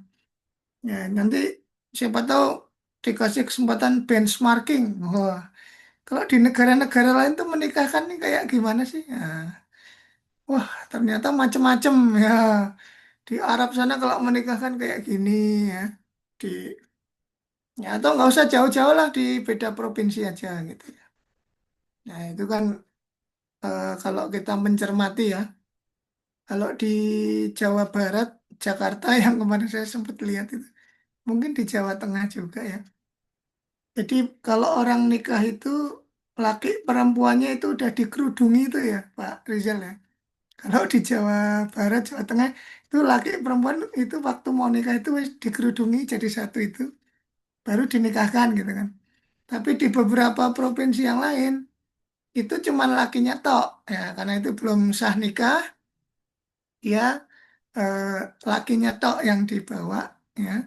Speaker 7: Ya nanti siapa tahu dikasih kesempatan benchmarking. Wah, kalau di negara-negara lain tuh menikahkan nih kayak gimana sih? Nah, wah, ternyata macem-macem ya. Di Arab sana kalau menikahkan kayak gini ya. Di ya atau nggak usah jauh-jauh lah di beda provinsi aja gitu ya. Nah, itu kan kalau kita mencermati ya. Kalau di Jawa Barat, Jakarta yang kemarin saya sempat lihat itu. Mungkin di Jawa Tengah juga ya. Jadi kalau orang nikah itu laki perempuannya itu udah dikerudungi itu ya Pak Rizal ya. Kalau di Jawa Barat, Jawa Tengah itu laki perempuan itu waktu mau nikah itu wis dikerudungi jadi satu itu baru dinikahkan gitu kan. Tapi di beberapa provinsi yang lain itu cuman lakinya tok ya karena itu belum sah nikah ya eh, lakinya tok yang dibawa ya.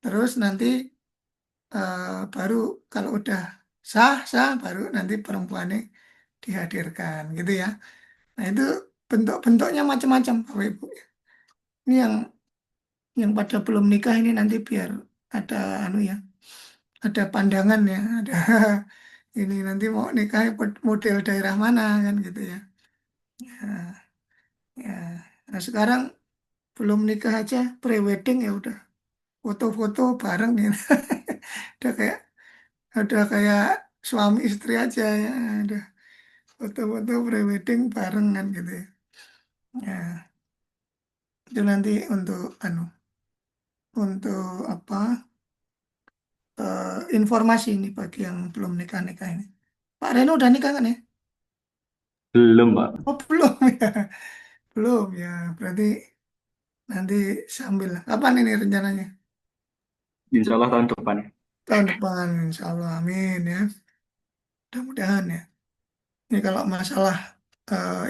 Speaker 7: Terus nanti baru kalau udah sah baru nanti perempuannya dihadirkan gitu ya. Nah itu bentuk-bentuknya macam-macam Bapak Ibu. Ini yang pada belum nikah ini nanti biar ada anu ya, ada pandangan ya, ada ini nanti mau nikah model daerah mana kan gitu ya. Ya, ya. Nah sekarang belum nikah aja pre-wedding ya udah foto-foto bareng gitu. Udah kayak suami istri aja ya, udah foto-foto pre-wedding bareng kan gitu ya. Ya, itu nanti untuk apa informasi ini bagi yang belum nikah-nikah ini. Pak Reno udah nikah kan ya?
Speaker 16: Belum, Pak.
Speaker 7: Oh belum ya, belum ya. Berarti nanti sambil. Kapan ini rencananya?
Speaker 16: Insya Allah tahun depan.
Speaker 7: Tahun depan, insya Allah, amin ya. Mudah-mudahan ya. Ini kalau masalah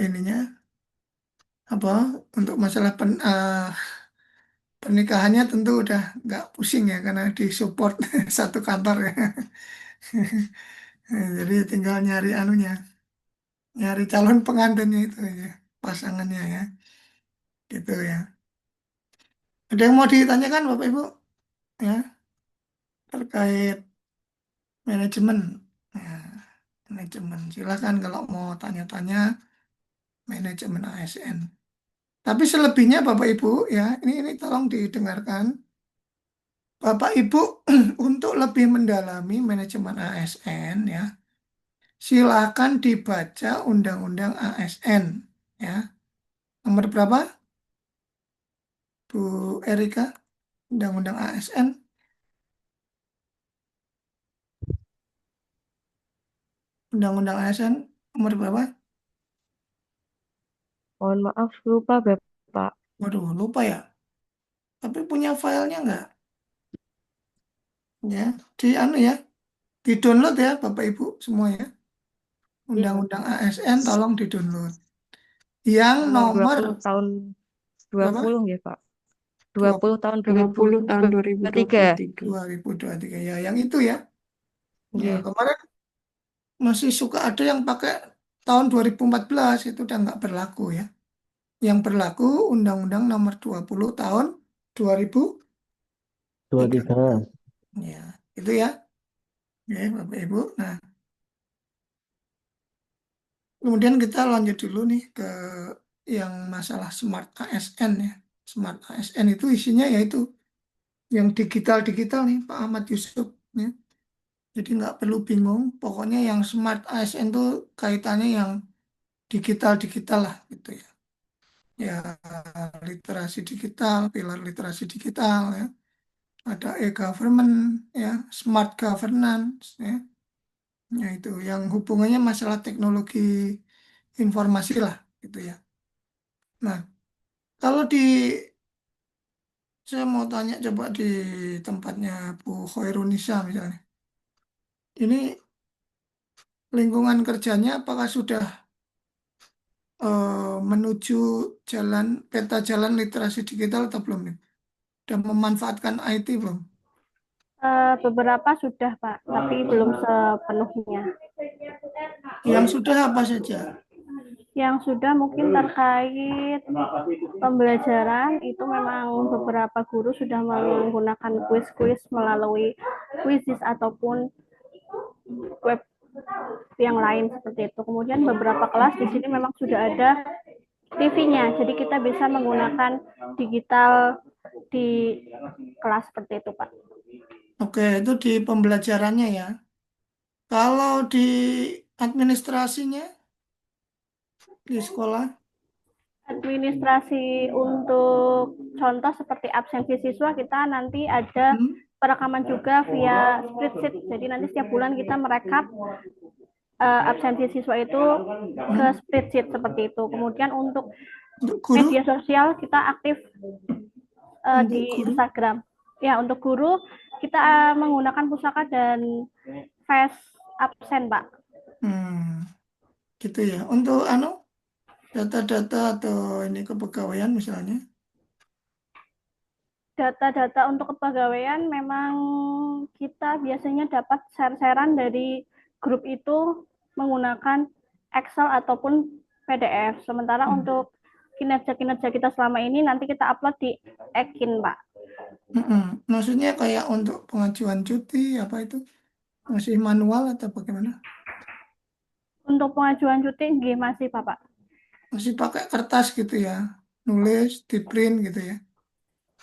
Speaker 7: ininya apa untuk masalah pernikahannya tentu udah nggak pusing ya karena disupport satu kantor ya. Jadi tinggal nyari anunya, nyari calon pengantinnya itu aja, pasangannya ya, gitu ya. Ada yang mau ditanyakan Bapak Ibu ya terkait manajemen? Ya, manajemen. Silakan kalau mau tanya-tanya manajemen ASN. Tapi selebihnya Bapak Ibu ya, ini tolong didengarkan. Bapak Ibu untuk lebih mendalami manajemen ASN ya, silakan dibaca Undang-Undang ASN ya. Nomor berapa? Bu Erika, Undang-Undang ASN. Undang-Undang ASN nomor berapa?
Speaker 9: Mohon maaf, lupa Bapak.
Speaker 7: Waduh, lupa ya. Tapi punya filenya nggak? Ya, di anu ya, di download ya Bapak Ibu semua ya. Undang-Undang ASN tolong di download. Yang
Speaker 9: Nomor
Speaker 7: nomor
Speaker 9: 20 tahun
Speaker 7: berapa?
Speaker 9: 20 ya, Pak. 20 tahun
Speaker 11: 20 tahun
Speaker 9: 2023.
Speaker 11: 2023.
Speaker 7: 2023 ya, yang itu ya. Ya,
Speaker 9: Nggih.
Speaker 7: kemarin masih suka ada yang pakai tahun 2014 itu udah nggak berlaku ya. Yang berlaku Undang-Undang nomor 20 tahun 2003. Ya, itu ya. Ya, Bapak Ibu. Nah, kemudian kita lanjut dulu nih ke yang masalah Smart ASN ya. Smart ASN itu isinya yaitu yang digital-digital nih Pak Ahmad Yusuf ya. Jadi nggak perlu bingung, pokoknya yang Smart ASN itu kaitannya yang digital-digital lah gitu ya. Ya, literasi digital, pilar literasi digital ya. Ada e-government ya, smart governance ya. Ya itu yang hubungannya masalah teknologi informasi lah gitu ya. Nah, kalau saya mau tanya coba di tempatnya Bu Khairunisa misalnya. Ini lingkungan kerjanya apakah sudah menuju peta jalan literasi digital atau belum nih? Sudah memanfaatkan IT belum?
Speaker 1: Beberapa sudah, Pak, tapi belum sepenuhnya.
Speaker 7: Yang sudah apa saja?
Speaker 1: Yang sudah mungkin terkait pembelajaran itu memang beberapa guru sudah menggunakan kuis-kuis melalui Quizizz ataupun web yang lain seperti itu. Kemudian beberapa kelas di sini memang sudah ada TV-nya, jadi kita bisa menggunakan digital di kelas seperti itu, Pak.
Speaker 7: Oke, itu di pembelajarannya ya. Kalau di administrasinya di sekolah?
Speaker 1: Administrasi untuk contoh seperti absensi siswa kita nanti ada perekaman juga via spreadsheet. Jadi nanti setiap bulan kita merekap absensi siswa itu ke spreadsheet seperti itu. Kemudian untuk media sosial kita aktif di Instagram. Ya, untuk guru kita menggunakan pusaka dan face absen, Pak.
Speaker 7: Gitu ya. Untuk data-data atau ini kepegawaian misalnya?
Speaker 1: Data-data untuk kepegawaian memang kita biasanya dapat share-sharean dari grup itu menggunakan Excel ataupun PDF. Sementara untuk kinerja-kinerja kita selama ini nanti kita upload di Ekin, Pak.
Speaker 7: Maksudnya kayak untuk pengajuan cuti apa itu? Masih manual atau bagaimana?
Speaker 1: Untuk pengajuan cuti masih, Pak.
Speaker 7: Masih pakai kertas gitu ya? Nulis, di print gitu ya?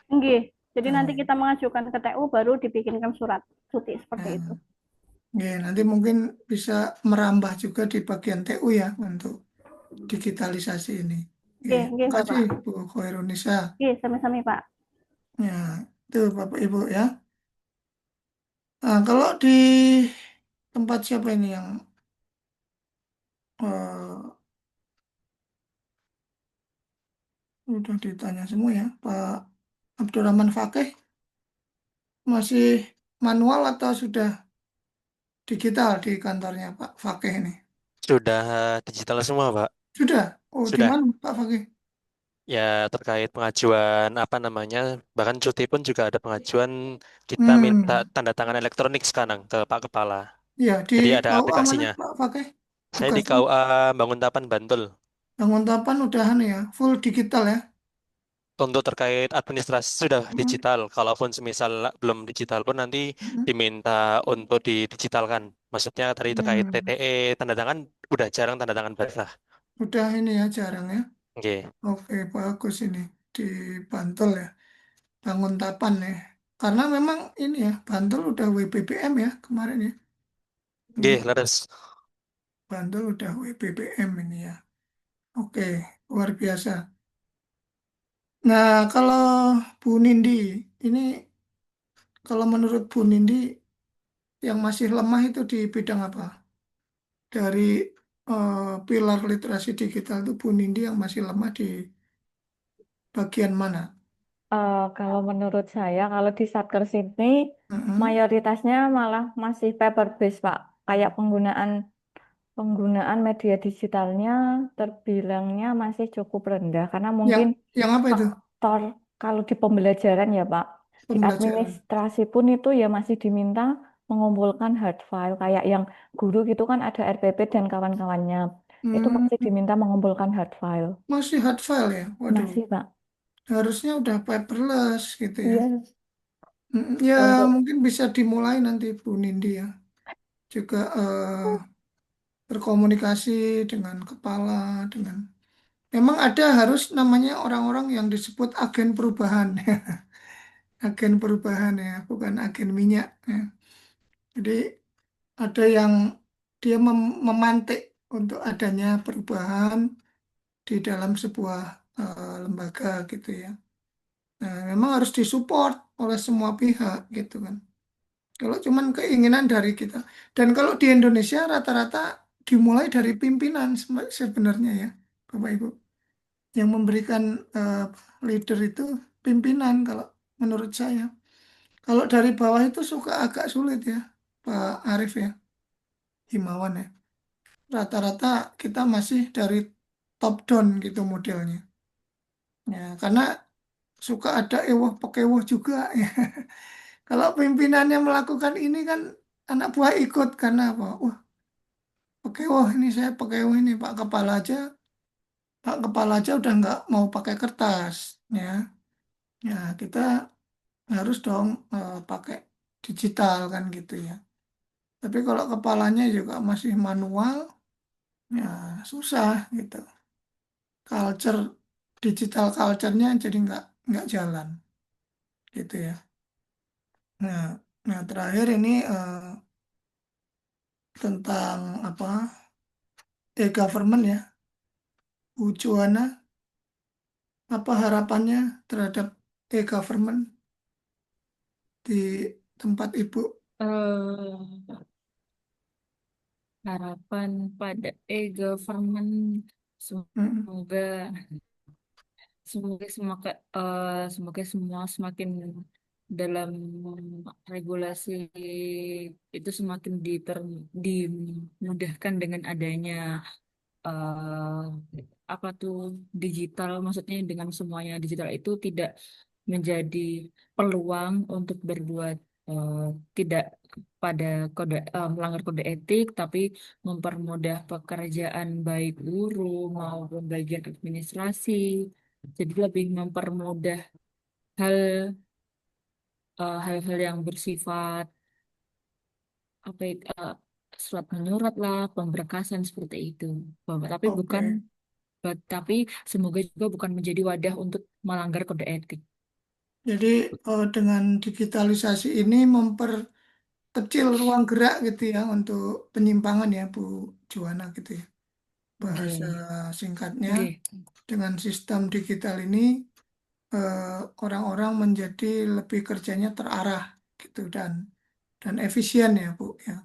Speaker 1: Nggih. Jadi nanti kita mengajukan ke TU baru dibikinkan surat cuti seperti itu.
Speaker 7: Ya, nanti mungkin bisa merambah juga di bagian TU ya untuk digitalisasi ini. Terima kasih Bu Khairunisa.
Speaker 1: Sami-sami Pak.
Speaker 7: Ya, itu Bapak Ibu ya. Nah, kalau di tempat siapa ini yang udah ditanya semua ya, Pak Abdurrahman Fakih, masih manual atau sudah digital di kantornya Pak Fakih ini?
Speaker 17: Sudah digital semua, Pak.
Speaker 7: Sudah? Oh, di
Speaker 17: Sudah.
Speaker 7: mana Pak Fakih?
Speaker 17: Ya, terkait pengajuan apa namanya, bahkan cuti pun juga ada pengajuan, kita minta
Speaker 7: Hmm,
Speaker 17: tanda tangan elektronik sekarang ke Pak Kepala.
Speaker 7: ya di
Speaker 17: Jadi ada
Speaker 7: KUA mana
Speaker 17: aplikasinya.
Speaker 7: Pak pakai
Speaker 17: Saya di
Speaker 7: tugasnya?
Speaker 17: KUA Banguntapan Bantul.
Speaker 7: Banguntapan udahan ya, full digital ya.
Speaker 17: Untuk terkait administrasi sudah
Speaker 7: Hmm,
Speaker 17: digital. Kalaupun semisal belum digital pun nanti
Speaker 7: hmm,
Speaker 17: diminta untuk didigitalkan. Maksudnya tadi terkait
Speaker 7: hmm.
Speaker 17: TTE, tanda tangan udah jarang tanda tangan basah.
Speaker 7: Udah ini ya jarang ya.
Speaker 17: Oke.
Speaker 7: Oke, bagus ini di Bantul ya, Banguntapan ya. Karena memang ini ya, Bantul udah WBBM ya kemarin ya.
Speaker 17: Oke,
Speaker 7: Ini
Speaker 17: leres.
Speaker 7: Bantul udah WBBM ini ya. Oke, luar biasa. Nah, kalau Bu Nindi, ini kalau menurut Bu Nindi yang masih lemah itu di bidang apa? Dari pilar literasi digital itu Bu Nindi yang masih lemah di bagian mana?
Speaker 18: Kalau menurut saya, kalau di Satker sini
Speaker 7: Mm-mm.
Speaker 18: mayoritasnya malah masih paper based, Pak. Kayak penggunaan penggunaan media digitalnya terbilangnya masih cukup rendah karena
Speaker 7: Yang
Speaker 18: mungkin
Speaker 7: yang apa itu?
Speaker 18: faktor kalau di pembelajaran ya, Pak. Di
Speaker 7: Pembelajaran.
Speaker 18: administrasi pun itu ya masih diminta mengumpulkan hard file kayak yang guru gitu kan ada RPP dan kawan-kawannya. Itu
Speaker 7: Hmm,
Speaker 18: masih diminta mengumpulkan hard file.
Speaker 7: masih hard file ya? Waduh,
Speaker 18: Masih, Pak.
Speaker 7: harusnya udah paperless gitu ya.
Speaker 18: Iya.
Speaker 7: Ya,
Speaker 18: Untuk
Speaker 7: mungkin bisa dimulai nanti Bu Nindi ya. Juga berkomunikasi dengan kepala, dengan... Memang ada harus namanya orang-orang yang disebut agen perubahan. Agen perubahan ya, bukan agen minyak ya. Jadi ada yang dia memantik untuk adanya perubahan di dalam sebuah lembaga gitu ya. Nah, memang harus disupport oleh semua pihak gitu kan. Kalau cuman keinginan dari kita. Dan kalau di Indonesia rata-rata dimulai dari pimpinan sebenarnya ya, Bapak Ibu. Yang memberikan eh, leader itu pimpinan kalau menurut saya. Kalau dari bawah itu suka agak sulit ya, Pak Arief ya, Himawan ya. Rata-rata kita masih dari top down gitu modelnya. Ya, karena suka ada ewoh pekewoh juga ya. Kalau pimpinannya melakukan ini kan anak buah ikut karena apa? Wah, pekewoh ini saya pekewoh ini Pak Kepala aja udah nggak mau pakai kertas ya. Ya kita harus dong pakai digital kan gitu ya. Tapi kalau kepalanya juga masih manual, ya susah gitu. Culture digital culture-nya jadi nggak jalan gitu ya. Nah, nah terakhir ini tentang apa e-government ya, Bu Juwana, apa harapannya terhadap e-government di tempat Ibu?
Speaker 11: eh harapan pada e-government
Speaker 7: Mm,
Speaker 11: semoga semoga semoga semoga semua semakin dalam regulasi itu semakin dimudahkan dengan adanya apa tuh digital, maksudnya dengan semuanya digital itu tidak menjadi peluang untuk berbuat eh, tidak pada melanggar kode etik, tapi mempermudah pekerjaan baik guru maupun bagian administrasi. Jadi lebih mempermudah hal hal-hal yang bersifat apa itu, surat menyurat lah, pemberkasan seperti itu. Tapi bukan
Speaker 7: Oke,
Speaker 11: tapi semoga juga bukan menjadi wadah untuk melanggar kode etik.
Speaker 7: jadi dengan digitalisasi ini memperkecil ruang gerak gitu ya untuk penyimpangan ya Bu Juwana gitu ya. Bahasa
Speaker 11: Oke.
Speaker 7: singkatnya,
Speaker 11: Oke.
Speaker 7: dengan sistem digital ini eh, orang-orang menjadi lebih kerjanya terarah gitu dan efisien ya Bu ya.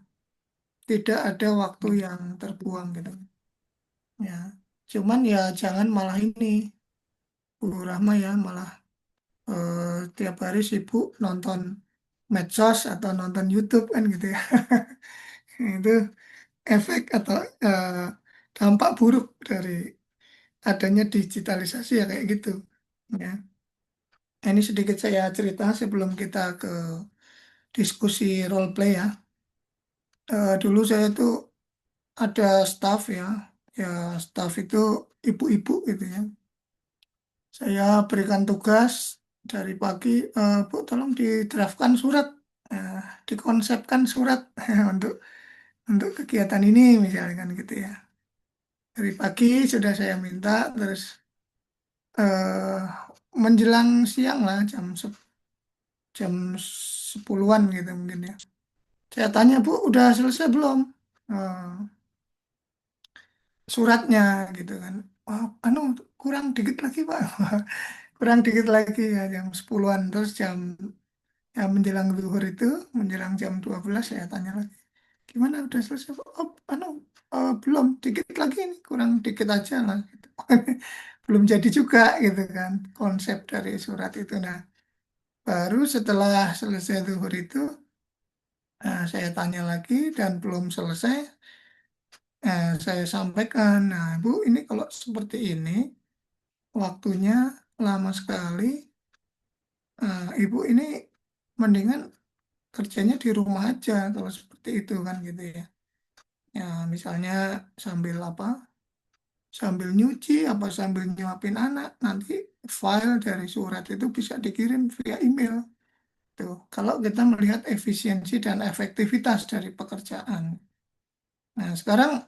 Speaker 7: Tidak ada waktu yang terbuang gitu. Ya. Cuman ya jangan malah ini Bu Rahma ya malah tiap hari sibuk nonton medsos atau nonton YouTube kan gitu ya. Itu efek atau dampak buruk dari adanya digitalisasi ya kayak gitu. Ya. Nah, ini sedikit saya cerita sebelum kita ke diskusi role play ya. Dulu saya tuh ada staff ya, ya staff itu ibu-ibu gitu ya. Saya berikan tugas dari pagi, Bu tolong didraftkan surat, eh, dikonsepkan surat untuk kegiatan ini misalnya kan gitu ya. Dari pagi sudah saya minta, terus eh, menjelang siang lah jam 10-an gitu mungkin ya. Saya tanya, Bu, udah selesai belum eh, suratnya gitu kan. Wah, kurang dikit lagi, Pak. Kurang dikit lagi ya jam 10-an. Terus ya, menjelang zuhur itu, menjelang jam 12 saya tanya lagi. Gimana udah selesai, Pak? Oh, belum, dikit lagi nih, kurang dikit aja lah. Gitu. Belum jadi juga gitu kan konsep dari surat itu. Nah, baru setelah selesai zuhur itu, saya tanya lagi dan belum selesai, saya sampaikan, nah Bu, ini kalau seperti ini, waktunya lama sekali, Ibu ini mendingan kerjanya di rumah aja kalau seperti itu kan gitu ya. Ya, misalnya sambil apa? Sambil nyuci apa sambil nyuapin anak, nanti file dari surat itu bisa dikirim via email. Tuh, kalau kita melihat efisiensi dan efektivitas dari pekerjaan. Nah, sekarang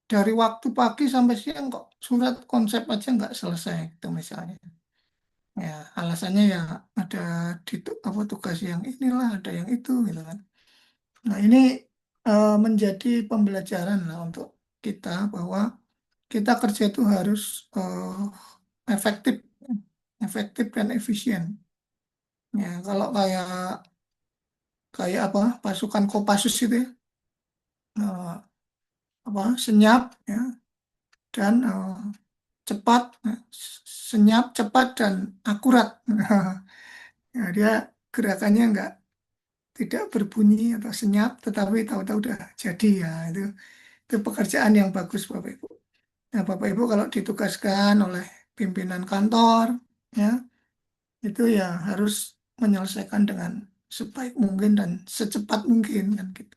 Speaker 7: dari waktu pagi sampai siang kok surat konsep aja nggak selesai, itu misalnya. Ya, alasannya ya ada di apa tugas yang inilah, ada yang itu gitu kan. Nah, ini menjadi pembelajaran lah untuk kita bahwa kita kerja itu harus efektif, efektif dan efisien. Ya, kalau kayak kayak apa pasukan Kopassus itu ya, eh, apa senyap ya dan cepat, senyap, cepat dan akurat. Ya, dia gerakannya nggak tidak berbunyi atau senyap, tetapi tahu-tahu udah jadi ya itu pekerjaan yang bagus Bapak Ibu. Nah, Bapak Ibu kalau ditugaskan oleh pimpinan kantor, ya itu ya harus menyelesaikan dengan sebaik mungkin dan secepat mungkin kan gitu.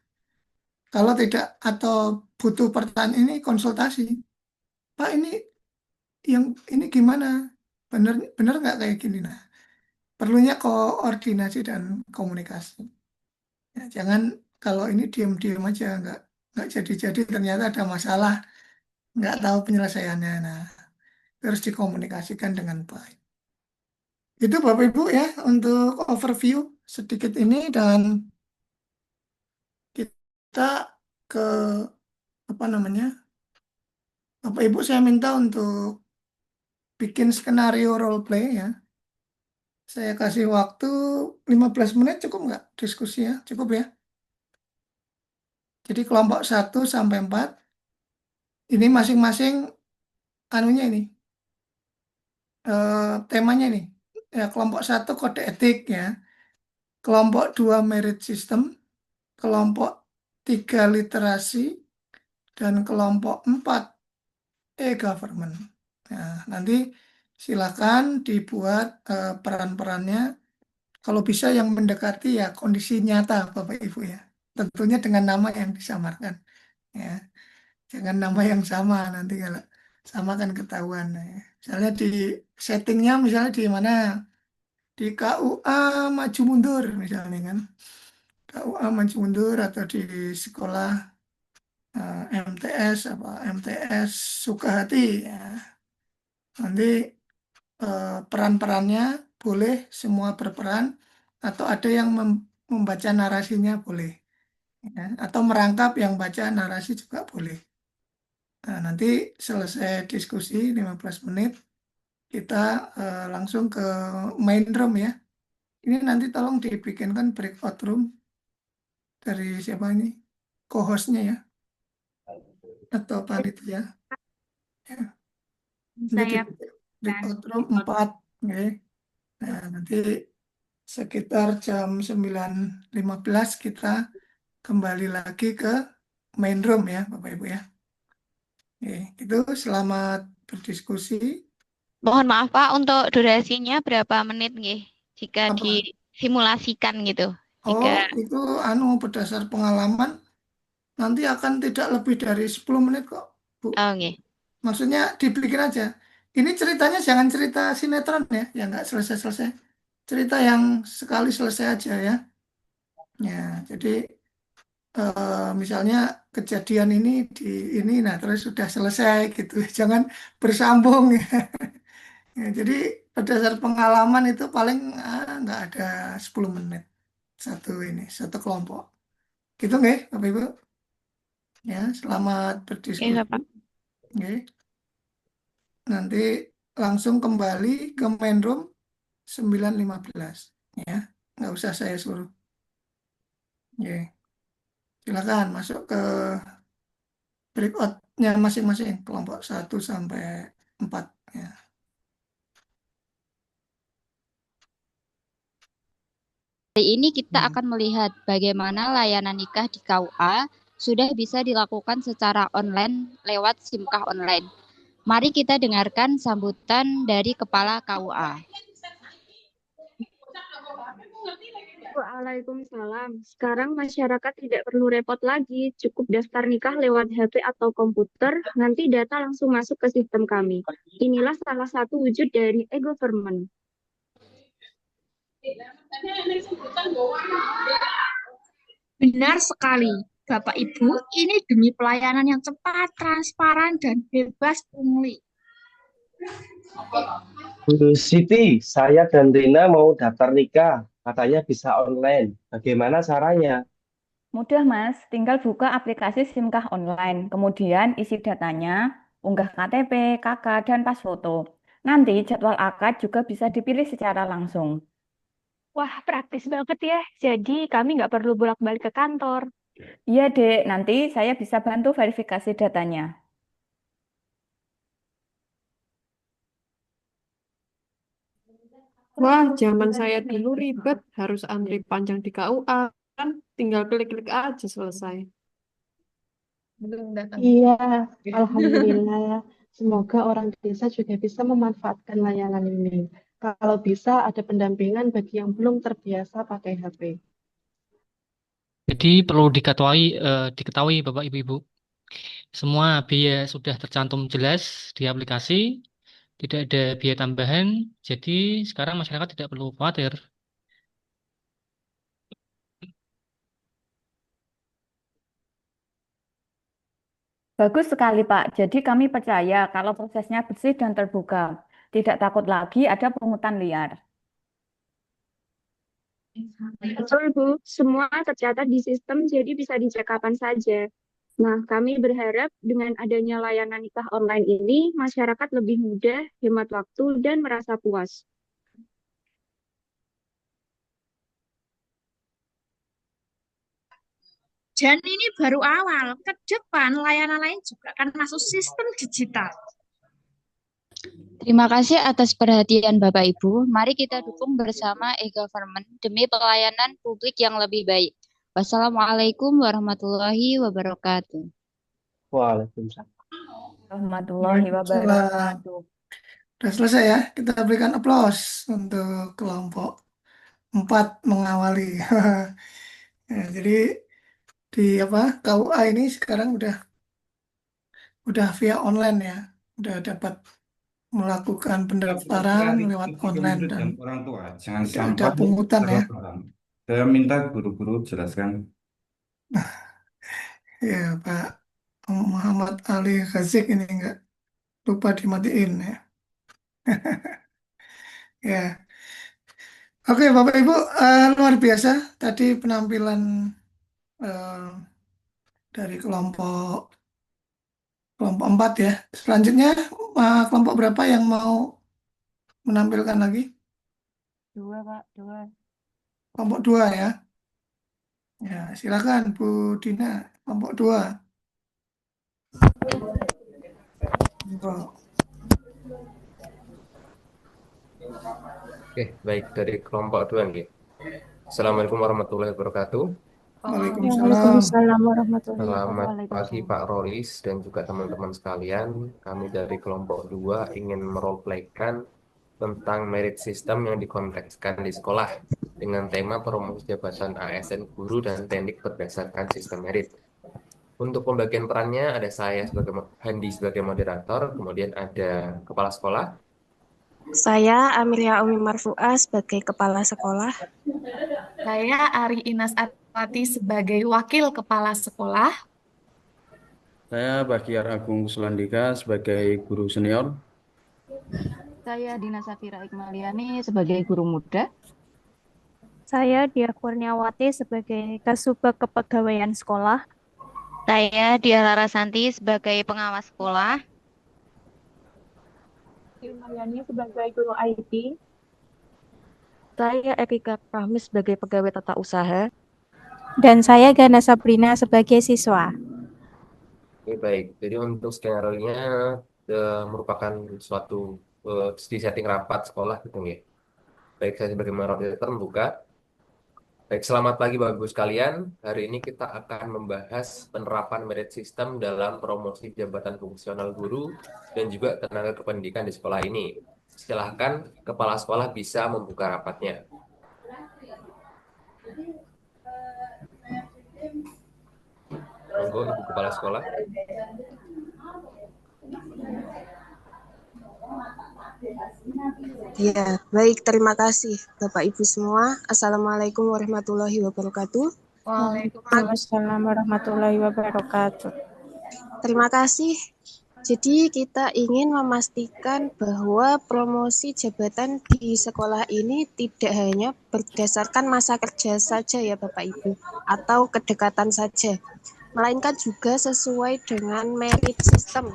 Speaker 7: Kalau tidak atau butuh pertanyaan ini konsultasi, Pak yang ini gimana? Bener bener nggak kayak gini? Nah, perlunya koordinasi dan komunikasi. Ya, jangan kalau ini diam-diam aja nggak jadi-jadi ternyata ada masalah nggak tahu penyelesaiannya. Nah, terus dikomunikasikan dengan baik. Itu Bapak Ibu ya untuk overview sedikit ini dan kita ke apa namanya? Bapak Ibu saya minta untuk bikin skenario role play ya. Saya kasih waktu 15 menit cukup nggak diskusi ya? Cukup ya. Jadi kelompok 1 sampai 4 ini masing-masing anunya ini temanya nih. Ya, kelompok 1 kode etik ya. Kelompok 2 merit system, kelompok 3 literasi, dan kelompok 4 e-government. Nah, nanti silakan dibuat peran-perannya. Kalau bisa yang mendekati ya kondisi nyata Bapak Ibu ya. Tentunya dengan nama yang disamarkan. Ya, jangan nama yang sama nanti kalau sama kan ketahuan. Ya. Misalnya di settingnya misalnya di mana di KUA maju mundur misalnya kan. KUA maju mundur atau di sekolah MTS apa MTS Sukahati ya. Nanti peran-perannya boleh semua berperan atau ada yang membaca narasinya boleh ya. Atau merangkap yang baca narasi juga boleh. Nah, nanti selesai diskusi 15 menit kita langsung ke main room ya. Ini nanti tolong dibikinkan breakout room dari siapa ini? Co-hostnya ya atau panitia. Ya. Ini di
Speaker 3: Saya
Speaker 7: breakout room 4. Oke. Nah, nanti sekitar jam 9.15 kita kembali lagi ke main room ya Bapak Ibu ya. Oke, itu selamat berdiskusi.
Speaker 19: Mohon maaf Pak, untuk durasinya berapa menit nggih? Jika
Speaker 7: Apa?
Speaker 19: disimulasikan gitu. Jika
Speaker 7: Oh, itu berdasar pengalaman nanti akan tidak lebih dari 10 menit kok, Bu.
Speaker 19: nggih.
Speaker 7: Maksudnya dibikin aja. Ini ceritanya jangan cerita sinetron ya, yang nggak selesai-selesai. Cerita yang sekali selesai aja ya. Ya, jadi misalnya kejadian ini di ini, nah terus sudah selesai gitu. Jangan bersambung ya. Ya, jadi berdasar pengalaman itu paling nggak ada 10 menit satu kelompok. Gitu nggih, Bapak Ibu? Ya, selamat
Speaker 19: Iya,
Speaker 7: berdiskusi.
Speaker 19: Pak.
Speaker 7: Nggih. Nanti langsung kembali ke main room 9.15 ya. Nggak usah saya suruh. Oke. Silakan masuk ke breakout-nya masing-masing kelompok 1 sampai 4 ya.
Speaker 20: Hari ini kita akan melihat bagaimana layanan nikah di KUA sudah bisa dilakukan secara online lewat SIMKAH online. Mari kita dengarkan sambutan dari Kepala KUA.
Speaker 9: Waalaikumsalam. Sekarang masyarakat tidak perlu repot lagi, cukup daftar nikah lewat HP atau komputer, nanti data langsung masuk ke sistem kami. Inilah salah satu wujud dari e-government.
Speaker 3: Benar sekali, Bapak Ibu, ini demi pelayanan yang cepat, transparan, dan bebas pungli.
Speaker 21: Bu Siti, saya dan Rina mau daftar nikah. Katanya bisa online. Bagaimana caranya?
Speaker 18: Mudah, Mas. Tinggal buka aplikasi SIMKAH online. Kemudian isi datanya, unggah KTP, KK, dan pas foto. Nanti jadwal akad juga bisa dipilih secara langsung.
Speaker 9: Wah, praktis banget ya. Jadi kami nggak perlu bolak-balik ke kantor.
Speaker 18: Iya, Dek. Nanti saya bisa bantu verifikasi datanya.
Speaker 22: Wah, zaman saya dulu ribet, harus antri panjang di KUA, kan tinggal klik-klik aja selesai.
Speaker 23: Iya, alhamdulillah ya. Semoga orang desa juga bisa memanfaatkan layanan ini. Kalau bisa ada pendampingan bagi yang belum terbiasa pakai HP.
Speaker 10: Jadi perlu diketahui Bapak Ibu-Ibu, semua biaya sudah tercantum jelas di aplikasi, tidak ada biaya tambahan, jadi sekarang masyarakat tidak perlu khawatir.
Speaker 18: Bagus sekali, Pak. Jadi kami percaya kalau prosesnya bersih dan terbuka. Tidak takut lagi ada pungutan liar.
Speaker 9: Betul, Bu. Semua tercatat di sistem, jadi bisa dicek kapan saja. Nah, kami berharap dengan adanya layanan nikah online ini, masyarakat lebih mudah, hemat waktu, dan merasa puas.
Speaker 3: Dan ini baru awal, ke depan layanan lain juga akan masuk sistem digital.
Speaker 20: Terima kasih atas perhatian Bapak Ibu. Mari kita dukung bersama e-government demi pelayanan publik yang lebih baik. Wassalamualaikum warahmatullahi wabarakatuh.
Speaker 21: Waalaikumsalam.
Speaker 18: Warahmatullahi wabarakatuh.
Speaker 7: Sudah selesai ya. Kita berikan aplaus untuk kelompok 4 mengawali. Ya, jadi di KUA ini sekarang udah via online ya. Udah dapat melakukan pendaftaran lewat online dan
Speaker 24: orang tua, jangan
Speaker 7: tidak ada
Speaker 24: sampai
Speaker 7: pungutan ya.
Speaker 24: salah paham. Saya minta guru-guru jelaskan.
Speaker 7: Ya, Pak Muhammad Ali Khazik ini nggak lupa dimatiin ya. Ya, oke Bapak Ibu, luar biasa tadi penampilan eh, dari kelompok 4 ya. Selanjutnya kelompok berapa yang mau menampilkan lagi?
Speaker 18: 2, Pak. 2.
Speaker 7: Kelompok 2 ya. Ya, silakan Bu Dina, kelompok 2.
Speaker 5: Oke, baik dari kelompok 2 nggih. Assalamualaikum warahmatullahi wabarakatuh.
Speaker 7: Waalaikumsalam.
Speaker 13: Waalaikumsalam warahmatullahi
Speaker 5: Selamat
Speaker 13: wabarakatuh.
Speaker 5: pagi Pak Rolis dan juga teman-teman sekalian. Kami dari kelompok 2 ingin meroleplaykan tentang merit system yang dikontekskan di sekolah dengan tema promosi jabatan ASN guru dan teknik berdasarkan sistem merit. Untuk pembagian perannya ada saya sebagai Handi sebagai moderator, kemudian ada kepala sekolah,
Speaker 13: Saya Amelia Umi Marfuah sebagai kepala sekolah.
Speaker 3: Saya Ari Inas Atwati sebagai wakil kepala sekolah.
Speaker 24: Saya Bakhtiar Agung Sulandika sebagai guru senior.
Speaker 18: Saya Dina Safira Ikmaliani sebagai guru muda.
Speaker 1: Saya Dia Kurniawati sebagai Kasubag Kepegawaian Sekolah.
Speaker 19: Saya Dia Larasanti sebagai pengawas sekolah.
Speaker 23: Mariani sebagai guru IT.
Speaker 2: Saya Erika Fahmi sebagai pegawai tata usaha.
Speaker 1: Dan saya Gana Sabrina sebagai siswa.
Speaker 5: Oke, baik. Jadi untuk skenario-nya merupakan suatu di setting rapat sekolah gitu ya. Baik, saya sebagai moderator membuka. Baik, selamat pagi Bapak Ibu sekalian. Hari ini kita akan membahas penerapan merit system dalam promosi jabatan fungsional guru dan juga tenaga kependidikan di sekolah ini. Silahkan kepala sekolah bisa membuka rapatnya. Monggo Ibu Kepala Sekolah.
Speaker 13: Ya, baik, terima kasih Bapak Ibu semua. Assalamualaikum warahmatullahi wabarakatuh.
Speaker 1: Waalaikumsalam warahmatullahi wabarakatuh.
Speaker 13: Terima kasih. Jadi kita ingin memastikan bahwa promosi jabatan di sekolah ini tidak hanya berdasarkan masa kerja saja ya Bapak Ibu, atau kedekatan saja, melainkan juga sesuai dengan merit system,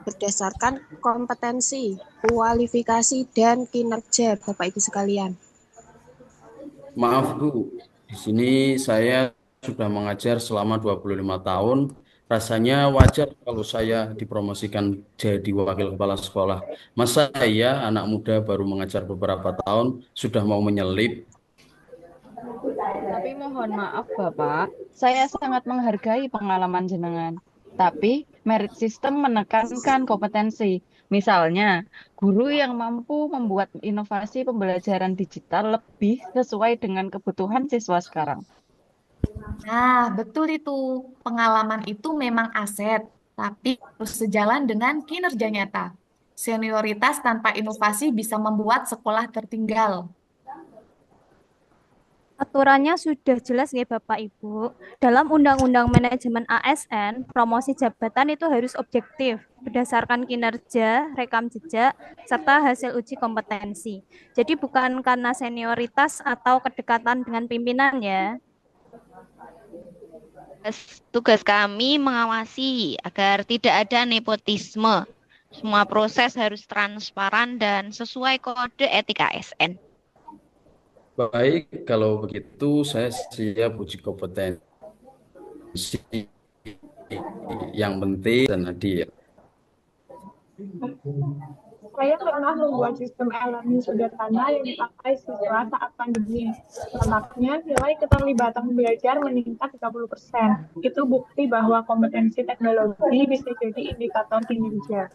Speaker 13: berdasarkan kompetensi, kualifikasi, dan kinerja Bapak Ibu sekalian.
Speaker 24: Maaf Bu, di sini saya sudah mengajar selama 25 tahun. Rasanya wajar kalau saya dipromosikan jadi wakil kepala sekolah. Masa saya anak muda baru mengajar beberapa tahun sudah mau menyelip?
Speaker 18: Tapi mohon maaf Bapak, saya sangat menghargai pengalaman jenengan. Tapi merit system menekankan kompetensi. Misalnya, guru yang mampu membuat inovasi pembelajaran digital lebih sesuai dengan kebutuhan siswa sekarang.
Speaker 3: Nah, betul itu. Pengalaman itu memang aset, tapi harus sejalan dengan kinerja nyata. Senioritas tanpa inovasi bisa membuat sekolah tertinggal.
Speaker 1: Aturannya sudah jelas ya Bapak Ibu. Dalam Undang-Undang Manajemen ASN, promosi jabatan itu harus objektif, berdasarkan kinerja, rekam jejak, serta hasil uji kompetensi. Jadi bukan karena senioritas atau kedekatan dengan pimpinan ya.
Speaker 19: Tugas kami mengawasi agar tidak ada nepotisme. Semua proses harus transparan dan sesuai kode etika ASN.
Speaker 24: Baik, kalau begitu saya siap uji kompetensi. Yang penting dan adil.
Speaker 23: Saya pernah membuat sistem e-learning sederhana yang dipakai siswa saat pandemi. Dampaknya nilai keterlibatan belajar meningkat 30%. Itu bukti bahwa kompetensi teknologi bisa jadi indikator kinerja.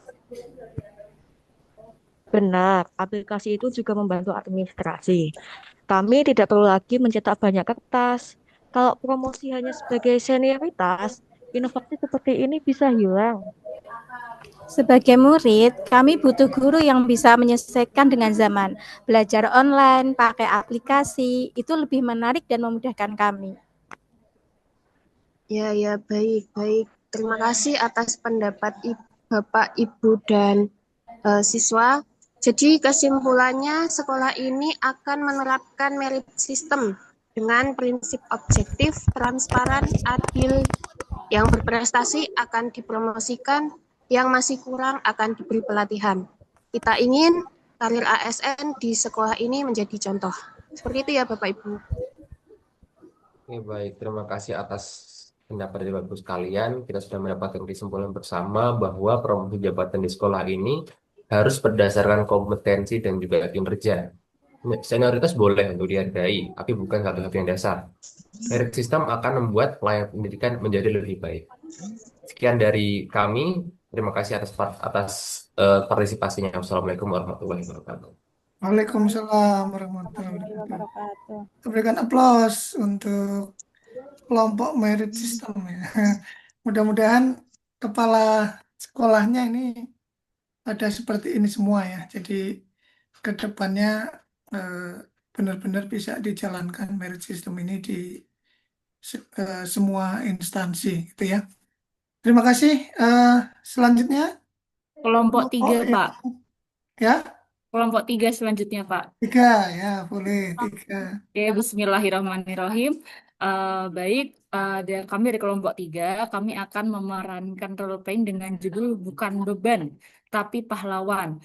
Speaker 2: Benar, aplikasi itu juga membantu administrasi. Kami tidak perlu lagi mencetak banyak kertas. Kalau promosi hanya sebagai senioritas, inovasi seperti ini bisa hilang.
Speaker 1: Sebagai murid, kami butuh guru yang bisa menyesuaikan dengan zaman. Belajar online, pakai aplikasi, itu lebih menarik dan memudahkan kami.
Speaker 13: Ya, baik. Terima kasih atas pendapat Bapak, Ibu, dan siswa. Jadi kesimpulannya, sekolah ini akan menerapkan merit system dengan prinsip objektif, transparan, adil. Yang berprestasi akan dipromosikan, yang masih kurang akan diberi pelatihan. Kita ingin karir ASN di sekolah ini menjadi contoh. Seperti itu ya Bapak Ibu.
Speaker 5: Oke, baik. Terima kasih atas pendapat dari Bapak Ibu sekalian. Kita sudah mendapatkan kesimpulan bersama bahwa promosi jabatan di sekolah ini harus berdasarkan kompetensi dan juga kinerja. Senioritas boleh untuk dihargai, tapi bukan satu-satunya dasar. Merit system akan membuat pelayanan pendidikan menjadi lebih baik. Sekian dari kami. Terima kasih atas partisipasinya. Wassalamualaikum warahmatullahi wabarakatuh.
Speaker 7: Waalaikumsalam warahmatullahi wabarakatuh. Berikan aplaus untuk kelompok merit system ya. Mudah-mudahan kepala sekolahnya ini ada seperti ini semua ya. Jadi ke depannya benar-benar bisa dijalankan merit system ini di semua instansi gitu ya. Terima kasih. Selanjutnya
Speaker 11: Kelompok 3,
Speaker 7: yang
Speaker 11: Pak.
Speaker 7: ya
Speaker 11: Kelompok 3 selanjutnya, Pak.
Speaker 7: 3 ya boleh 3.
Speaker 11: Oke, Bismillahirrahmanirrahim. Baik, kami dari kelompok 3, kami akan memerankan role playing dengan judul Bukan Beban, Tapi Pahlawan.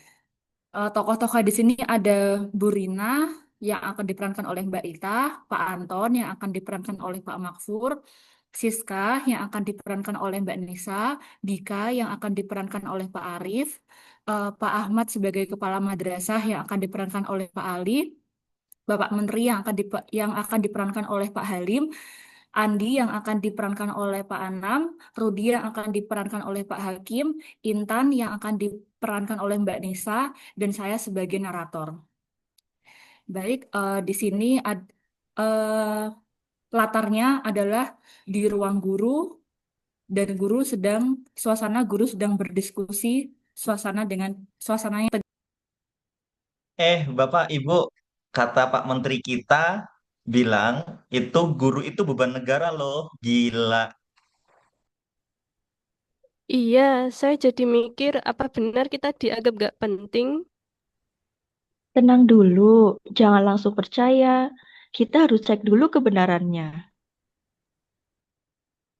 Speaker 11: Tokoh-tokoh di sini ada Bu Rina yang akan diperankan oleh Mbak Ita, Pak Anton yang akan diperankan oleh Pak Makfur, Siska yang akan diperankan oleh Mbak Nisa, Dika yang akan diperankan oleh Pak Arif, Pak Ahmad sebagai Kepala Madrasah yang akan diperankan oleh Pak Ali, Bapak Menteri yang akan diperankan oleh Pak Halim, Andi yang akan diperankan oleh Pak Anam, Rudi yang akan diperankan oleh Pak Hakim, Intan yang akan diperankan oleh Mbak Nisa, dan saya sebagai narator. Baik, di sini latarnya adalah di ruang guru, dan suasana guru sedang berdiskusi, suasananya.
Speaker 4: Bapak, Ibu, kata Pak Menteri kita bilang itu guru itu beban negara loh. Gila.
Speaker 6: Iya, saya jadi mikir apa benar kita dianggap gak penting?
Speaker 2: Tenang dulu, jangan langsung percaya. Kita harus cek dulu kebenarannya.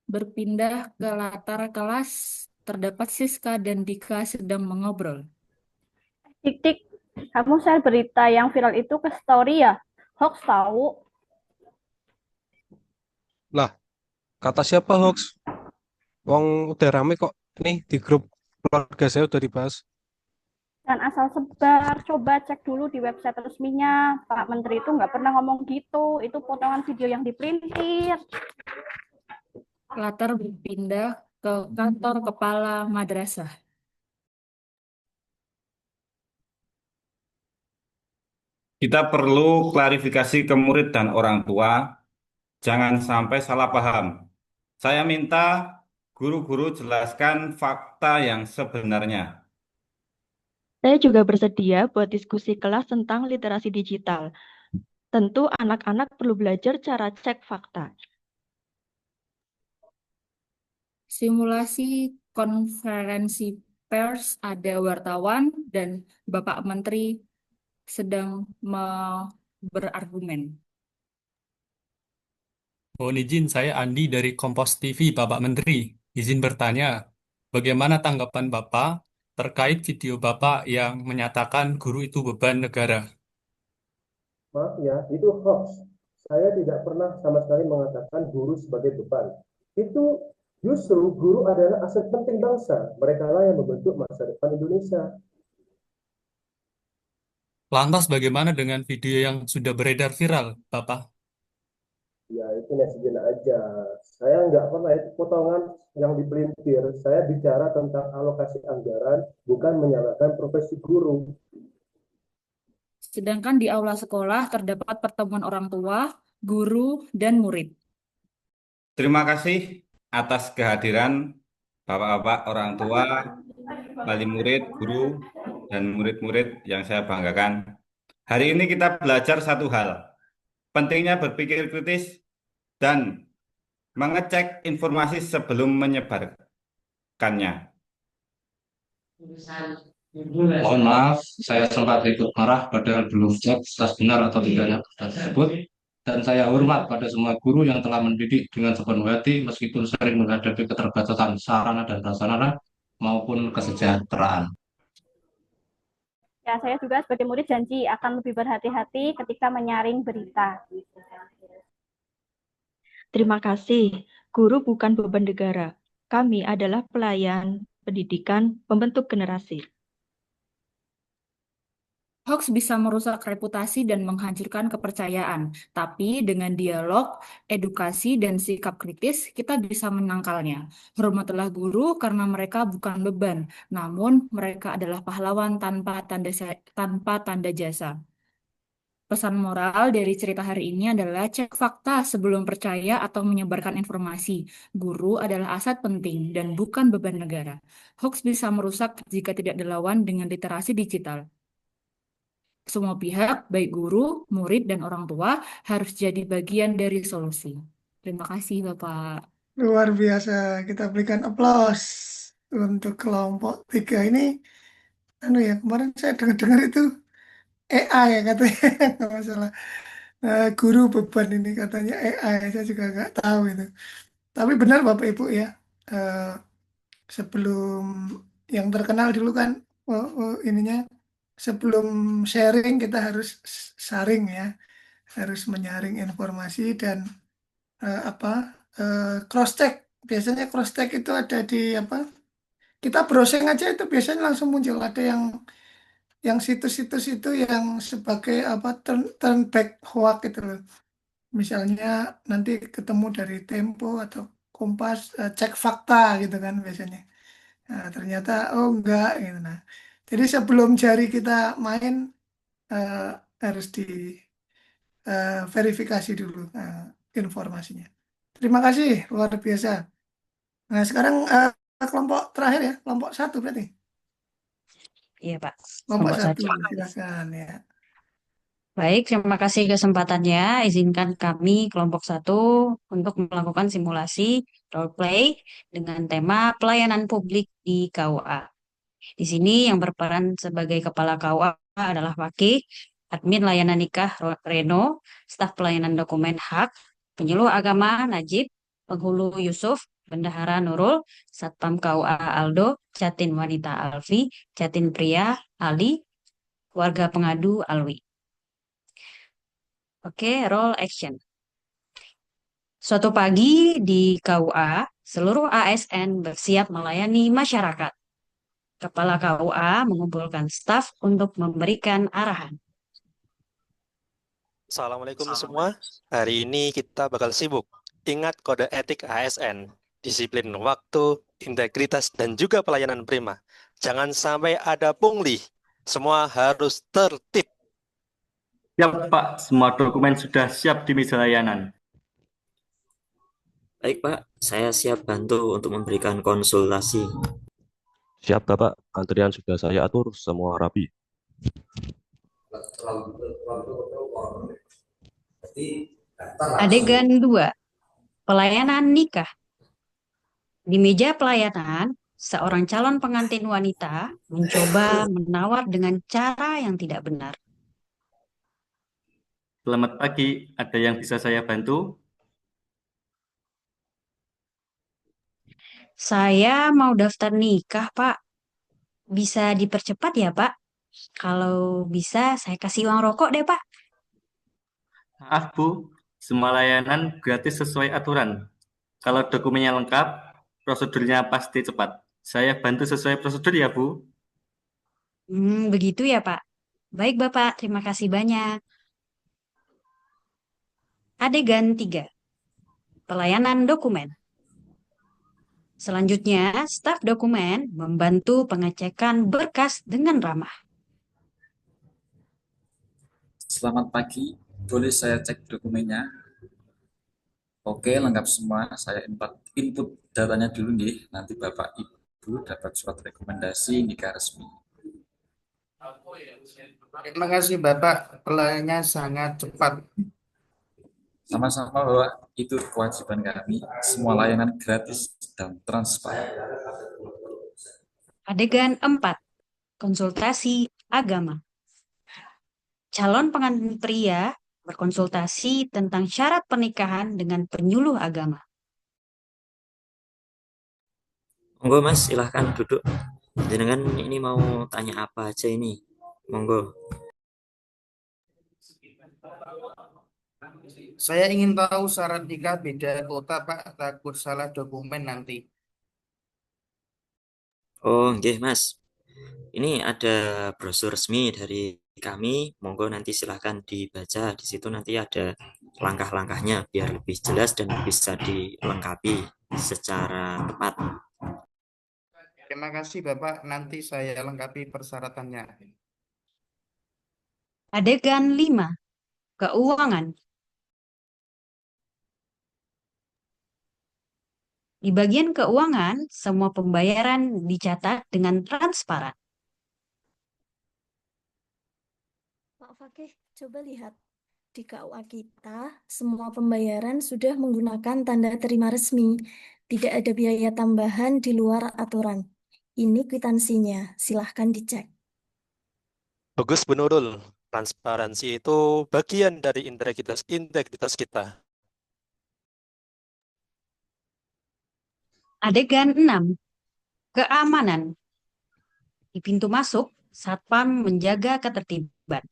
Speaker 11: Berpindah ke latar kelas, terdapat Siska dan Dika sedang mengobrol.
Speaker 1: Tik-tik, kamu share berita yang viral itu ke story ya? Hoax tahu.
Speaker 8: Lah, kata siapa hoax? Wong udah rame kok. Nih di grup keluarga saya udah dibahas.
Speaker 1: Dan asal sebar, coba cek dulu di website resminya. Pak Menteri itu nggak pernah ngomong gitu. Itu potongan video yang diprintir.
Speaker 11: Latar berpindah ke kantor kepala madrasah.
Speaker 12: Kita perlu klarifikasi ke murid dan orang tua. Jangan sampai salah paham. Saya minta guru-guru jelaskan fakta yang sebenarnya.
Speaker 2: Saya juga bersedia buat diskusi kelas tentang literasi digital. Tentu anak-anak perlu belajar cara cek fakta.
Speaker 11: Simulasi konferensi pers, ada wartawan dan Bapak Menteri sedang berargumen.
Speaker 25: Mohon izin, saya Andi dari Kompas TV, Bapak Menteri. Izin bertanya, bagaimana tanggapan Bapak terkait video Bapak yang menyatakan guru itu beban negara?
Speaker 14: Maaf ya, itu hoax. Saya tidak pernah sama sekali mengatakan guru sebagai beban. Itu justru guru adalah aset penting bangsa. Mereka lah yang membentuk masa depan Indonesia.
Speaker 25: Lantas bagaimana dengan video yang sudah beredar viral, Bapak?
Speaker 14: Ya itu netizen aja. Saya nggak pernah itu potongan yang dipelintir. Saya bicara tentang alokasi anggaran, bukan menyalahkan profesi guru.
Speaker 11: Sedangkan di aula sekolah terdapat pertemuan orang tua, guru, dan murid.
Speaker 12: Terima kasih atas kehadiran Bapak-bapak orang tua, wali murid, guru, dan murid-murid yang saya banggakan. Hari ini kita belajar satu hal, pentingnya berpikir kritis dan mengecek informasi sebelum menyebarkannya.
Speaker 26: Mohon maaf, saya sempat ikut marah padahal belum cek atas benar atau tidaknya berita tersebut. Dan saya hormat pada semua guru yang telah mendidik dengan sepenuh hati meskipun sering menghadapi keterbatasan sarana dan prasarana maupun kesejahteraan.
Speaker 1: Ya, saya juga sebagai murid janji akan lebih berhati-hati ketika menyaring berita.
Speaker 2: Terima kasih. Guru bukan beban negara. Kami adalah pelayan pendidikan pembentuk generasi.
Speaker 11: Hoax bisa merusak reputasi dan menghancurkan kepercayaan, tapi dengan dialog, edukasi, dan sikap kritis, kita bisa menangkalnya. Hormatilah guru karena mereka bukan beban, namun mereka adalah pahlawan tanpa tanda jasa. Pesan moral dari cerita hari ini adalah cek fakta sebelum percaya atau menyebarkan informasi. Guru adalah aset penting dan bukan beban negara. Hoax bisa merusak jika tidak dilawan dengan literasi digital. Semua pihak, baik guru, murid, dan orang tua, harus jadi bagian dari solusi. Terima kasih, Bapak.
Speaker 7: Luar biasa. Kita berikan aplaus untuk kelompok 3 ini. Anu ya, kemarin saya dengar-dengar itu AI ya katanya, nggak masalah. Guru beban ini katanya AI, saya juga nggak tahu itu. Tapi benar Bapak Ibu ya, eh, sebelum yang terkenal dulu kan, ininya sebelum sharing kita harus saring ya, harus menyaring informasi dan apa cross check. Biasanya cross check itu ada di apa? Kita browsing aja itu biasanya langsung muncul ada yang situs-situs itu yang sebagai apa turn back hoax gitu loh. Misalnya nanti ketemu dari Tempo atau Kompas, cek fakta gitu kan biasanya. Nah, ternyata oh enggak gitu. Nah, jadi sebelum jari kita main eh, harus di verifikasi dulu informasinya. Terima kasih luar biasa. Nah, sekarang kelompok terakhir ya, kelompok 1 berarti.
Speaker 9: Iya, Pak.
Speaker 7: Kelompok
Speaker 9: Kelompok
Speaker 7: 1
Speaker 9: 1.
Speaker 7: silakan ya.
Speaker 9: Baik, terima kasih kesempatannya. Izinkan kami kelompok 1 untuk melakukan simulasi role play dengan tema pelayanan publik di KUA. Di sini yang berperan sebagai kepala KUA adalah Wakil, admin layanan nikah Reno, staf pelayanan dokumen hak, penyuluh agama Najib, penghulu Yusuf, bendahara Nurul, satpam KUA Aldo, jatin wanita Alfi, jatin pria Ali, warga pengadu Alwi. Oke, roll action. Suatu pagi di KUA, seluruh ASN bersiap melayani masyarakat. Kepala KUA mengumpulkan staf untuk memberikan arahan.
Speaker 10: Assalamualaikum semua. Hari ini kita bakal sibuk. Ingat kode etik ASN, disiplin waktu, integritas, dan juga pelayanan prima. Jangan sampai ada pungli. Semua harus tertib.
Speaker 15: Siap, Pak. Semua dokumen sudah siap di meja layanan.
Speaker 16: Baik, Pak. Saya siap bantu untuk memberikan konsultasi.
Speaker 17: Siap, Bapak. Antrian sudah saya atur, semua rapi.
Speaker 9: Adegan 2. Pelayanan nikah. Di meja pelayanan, seorang calon pengantin wanita mencoba menawar dengan cara yang tidak benar.
Speaker 15: Selamat pagi, ada yang bisa saya bantu?
Speaker 9: Saya mau daftar nikah, Pak. Bisa dipercepat ya, Pak? Kalau bisa, saya kasih uang rokok deh, Pak.
Speaker 15: Maaf, Bu. Semua layanan gratis sesuai aturan. Kalau dokumennya lengkap, prosedurnya pasti cepat. Saya bantu sesuai prosedur ya, Bu.
Speaker 9: Begitu ya, Pak. Baik, Bapak. Terima kasih banyak. Adegan 3. Pelayanan dokumen. Selanjutnya, staf dokumen membantu pengecekan berkas dengan ramah.
Speaker 22: Selamat pagi, boleh saya cek dokumennya? Oke, lengkap semua. Saya input datanya dulu nih. Nanti Bapak Ibu dapat surat rekomendasi nikah resmi.
Speaker 27: Terima kasih Bapak, pelayanannya sangat cepat.
Speaker 22: Sama-sama Bapak, itu kewajiban kami. Semua layanan gratis dan transparan.
Speaker 9: Adegan 4. Konsultasi agama. Calon pengantin pria berkonsultasi tentang syarat pernikahan dengan penyuluh agama.
Speaker 16: Monggo Mas, silahkan duduk. Jenengan ini mau tanya apa aja ini? Monggo.
Speaker 27: Saya ingin tahu syarat nikah beda kota Pak, takut salah dokumen nanti.
Speaker 16: Oh, nggih Mas. Ini ada brosur resmi dari kami, monggo nanti silahkan dibaca. Di situ nanti ada langkah-langkahnya biar lebih jelas dan bisa dilengkapi secara tepat.
Speaker 27: Terima kasih Bapak, nanti saya lengkapi persyaratannya.
Speaker 9: Adegan 5. Keuangan. Di bagian keuangan, semua pembayaran dicatat dengan transparan.
Speaker 3: Pak Fakih, coba lihat. Di KUA kita, semua pembayaran sudah menggunakan tanda terima resmi. Tidak ada biaya tambahan di luar aturan. Ini kwitansinya, silahkan dicek.
Speaker 10: Bagus Bu Nurul, transparansi itu bagian dari integritas kita.
Speaker 9: Adegan 6. Keamanan. Di pintu masuk, Satpam menjaga ketertiban.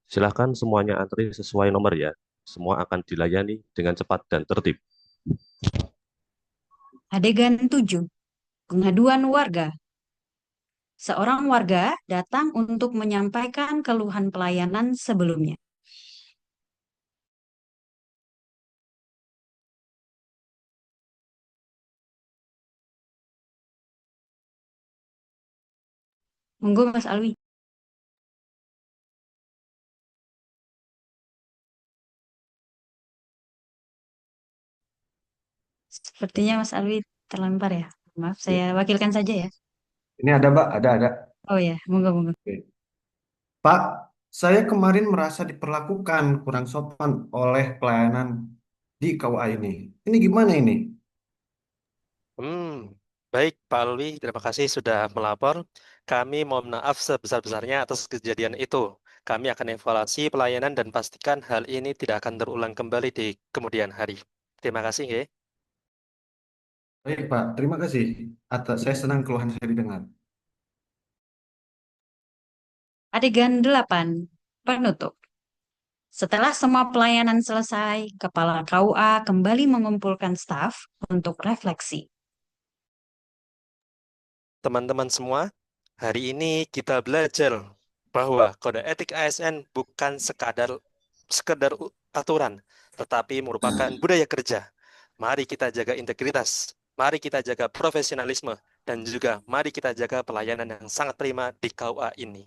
Speaker 17: Silahkan semuanya antri sesuai nomor ya. Semua akan dilayani dengan cepat dan tertib.
Speaker 9: Adegan 7. Pengaduan warga. Seorang warga datang untuk menyampaikan keluhan pelayanan sebelumnya. Monggo Mas Alwi. Sepertinya Mas Alwi terlempar ya. Maaf, saya wakilkan saja ya.
Speaker 14: Ini ada Mbak, ada.
Speaker 9: Oh ya, monggo.
Speaker 14: Oke. Pak, saya kemarin merasa diperlakukan kurang sopan oleh pelayanan di KUA ini. Ini gimana ini?
Speaker 10: Baik Pak Alwi, terima kasih sudah melapor. Kami mohon maaf sebesar-besarnya atas kejadian itu. Kami akan evaluasi pelayanan dan pastikan hal ini tidak akan terulang kembali di kemudian hari. Terima kasih, nggih.
Speaker 14: Baik Pak, terima kasih. Saya senang keluhan saya didengar.
Speaker 9: Adegan 8. Penutup. Setelah semua pelayanan selesai, Kepala KUA kembali mengumpulkan staf untuk refleksi.
Speaker 10: Teman-teman semua, hari ini kita belajar bahwa kode etik ASN bukan sekedar aturan, tetapi merupakan budaya kerja. Mari kita jaga integritas, mari kita jaga profesionalisme, dan juga mari kita jaga pelayanan yang sangat prima di KUA ini.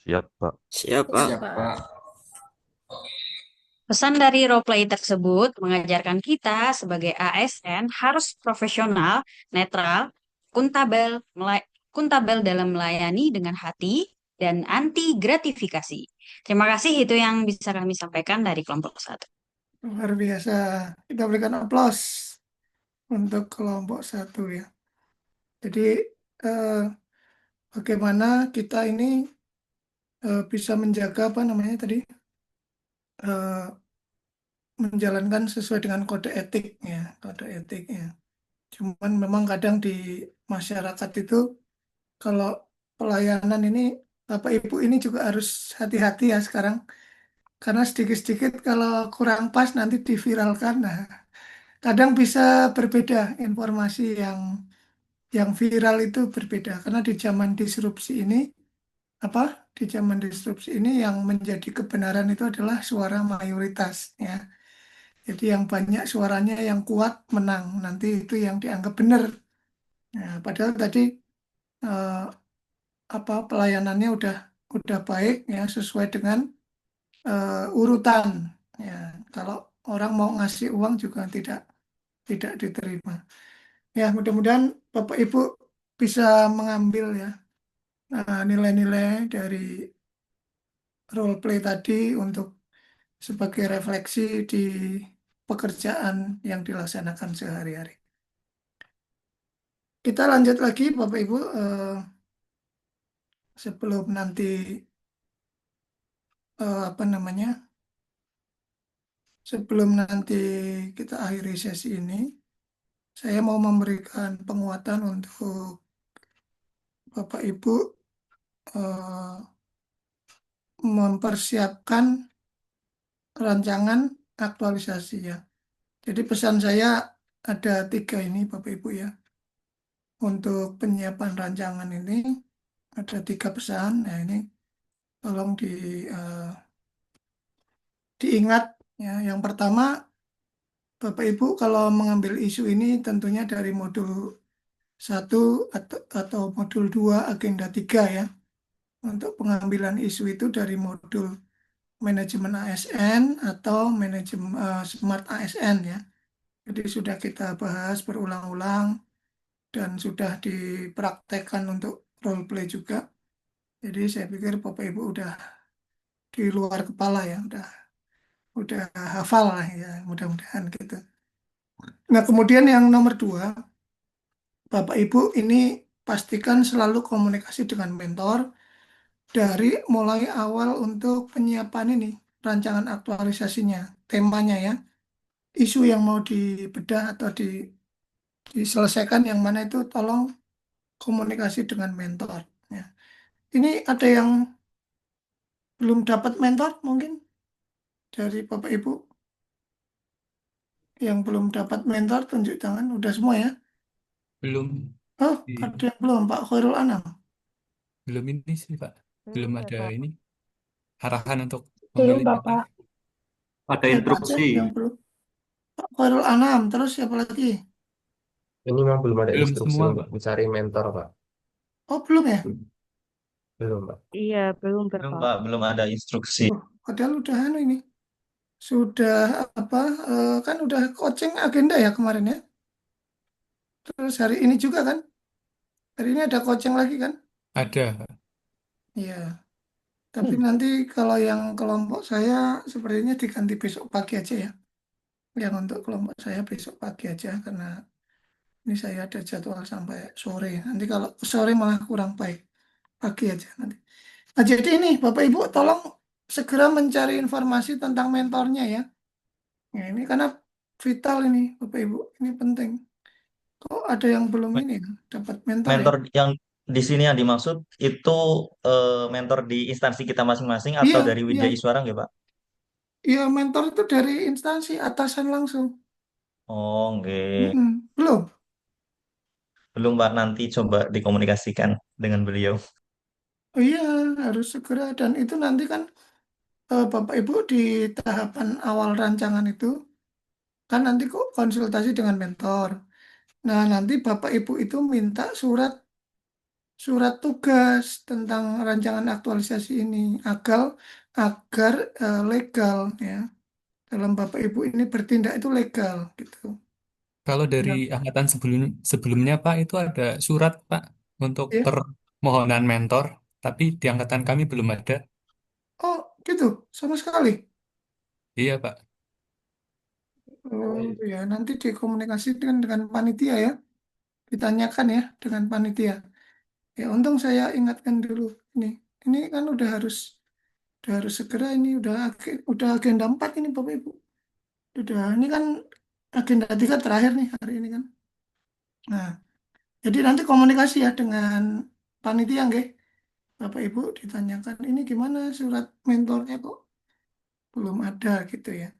Speaker 17: Siap, Pak.
Speaker 16: Siap, Pak.
Speaker 9: Pesan dari roleplay tersebut mengajarkan kita sebagai ASN harus profesional, netral, kuntabel dalam melayani dengan hati, dan anti gratifikasi. Terima kasih, itu yang bisa kami sampaikan dari kelompok 1.
Speaker 7: Luar biasa. Kita berikan aplaus untuk kelompok 1 ya. Jadi bagaimana kita ini bisa menjaga menjalankan sesuai dengan kode etiknya. Cuman memang kadang di masyarakat itu kalau pelayanan ini Bapak Ibu ini juga harus hati-hati ya sekarang. Karena sedikit-sedikit kalau kurang pas nanti diviralkan. Nah, kadang bisa berbeda informasi yang viral itu berbeda. Karena di zaman disrupsi ini yang menjadi kebenaran itu adalah suara mayoritas ya. Jadi yang banyak suaranya yang kuat menang. Nanti itu yang dianggap benar. Nah, padahal tadi pelayanannya udah baik ya sesuai dengan urutan ya. Kalau orang mau ngasih uang juga tidak diterima. Ya, mudah-mudahan Bapak Ibu bisa mengambil ya nilai-nilai dari role play tadi untuk sebagai refleksi di pekerjaan yang dilaksanakan sehari-hari. Kita lanjut lagi Bapak Ibu sebelum nanti sebelum nanti kita akhiri sesi ini, saya mau memberikan penguatan untuk Bapak Ibu mempersiapkan rancangan aktualisasi ya. Jadi pesan saya ada 3 ini Bapak Ibu ya. untuk penyiapan rancangan ini ada 3 pesan. Nah, ini tolong diingat ya. Yang pertama, Bapak Ibu kalau mengambil isu ini tentunya dari modul 1 atau modul 2 agenda 3 ya. Untuk pengambilan isu itu dari modul manajemen ASN atau manajemen smart ASN ya. Jadi sudah kita bahas berulang-ulang dan sudah dipraktekkan untuk role play juga. Jadi saya pikir Bapak Ibu udah di luar kepala ya, udah hafal lah ya, mudah-mudahan gitu. Nah, kemudian yang nomor 2, Bapak Ibu ini pastikan selalu komunikasi dengan mentor dari mulai awal untuk penyiapan ini, rancangan aktualisasinya, temanya ya, isu yang mau dibedah atau diselesaikan yang mana itu tolong komunikasi dengan mentor. Ya. Ini ada yang belum dapat mentor mungkin dari Bapak Ibu yang belum dapat mentor tunjuk tangan. Udah semua ya?
Speaker 25: Belum.
Speaker 7: Oh, ada yang belum Pak Khairul Anam.
Speaker 25: Belum ini sih, Pak. Belum
Speaker 2: Belum ya,
Speaker 25: ada
Speaker 2: Pak.
Speaker 25: ini arahan untuk
Speaker 7: Belum
Speaker 25: memilih
Speaker 7: Bapak.
Speaker 15: Ada
Speaker 7: Saya baca
Speaker 15: instruksi.
Speaker 7: yang belum. Pak Khairul Anam, terus siapa lagi?
Speaker 5: Ini memang belum ada
Speaker 25: Belum
Speaker 5: instruksi
Speaker 25: semua,
Speaker 5: untuk
Speaker 25: Pak.
Speaker 5: mencari mentor, Pak.
Speaker 7: Oh, belum ya?
Speaker 5: Belum, Pak.
Speaker 2: Iya, belum
Speaker 4: Belum,
Speaker 2: Bapak.
Speaker 4: Pak, belum ada instruksi.
Speaker 7: Padahal udah ini. Sudah apa? Kan udah coaching agenda ya kemarin ya. Terus hari ini juga kan? Hari ini ada coaching lagi kan?
Speaker 25: Ada, Pak.
Speaker 7: Iya. Tapi nanti kalau yang kelompok saya sepertinya diganti besok pagi aja ya. Yang untuk kelompok saya besok pagi aja karena ini saya ada jadwal sampai sore. Nanti kalau sore malah kurang baik. Pagi aja nanti. Nah, jadi ini Bapak Ibu tolong segera mencari informasi tentang mentornya ya. Nah, ini karena vital ini Bapak Ibu. Ini penting. Kok ada yang belum ini ya? Dapat mentor ya?
Speaker 4: Mentor yang di sini yang dimaksud itu mentor di instansi kita masing-masing
Speaker 7: Iya,
Speaker 4: atau dari
Speaker 7: iya.
Speaker 4: Widya Iswara nggak, Pak?
Speaker 7: Iya, mentor itu dari instansi atasan langsung.
Speaker 4: Oh, nggih.
Speaker 7: Belum.
Speaker 4: Belum, Pak. Nanti coba dikomunikasikan dengan beliau.
Speaker 7: Oh iya, harus segera dan itu nanti kan Bapak Ibu di tahapan awal rancangan itu kan nanti kok konsultasi dengan mentor. Nah, nanti Bapak Ibu itu minta surat tugas tentang rancangan aktualisasi ini agar legal ya. Dalam Bapak Ibu ini bertindak itu legal gitu.
Speaker 25: Kalau dari
Speaker 7: Ya.
Speaker 25: angkatan sebelumnya, Pak, itu ada surat, Pak, untuk
Speaker 7: Ya.
Speaker 25: permohonan mentor, tapi di angkatan kami belum ada.
Speaker 7: Oh, gitu. Sama sekali.
Speaker 25: Iya, Pak.
Speaker 7: Oh, ya, nanti dikomunikasikan dengan panitia ya. Ditanyakan ya dengan panitia. Ya, untung saya ingatkan dulu ini. Ini kan udah harus segera ini udah agenda 4 ini Bapak Ibu. Udah ini kan agenda 3 terakhir nih hari ini kan. Nah, jadi nanti komunikasi ya dengan panitia nggih. Bapak Ibu ditanyakan ini gimana surat mentornya kok belum ada gitu ya.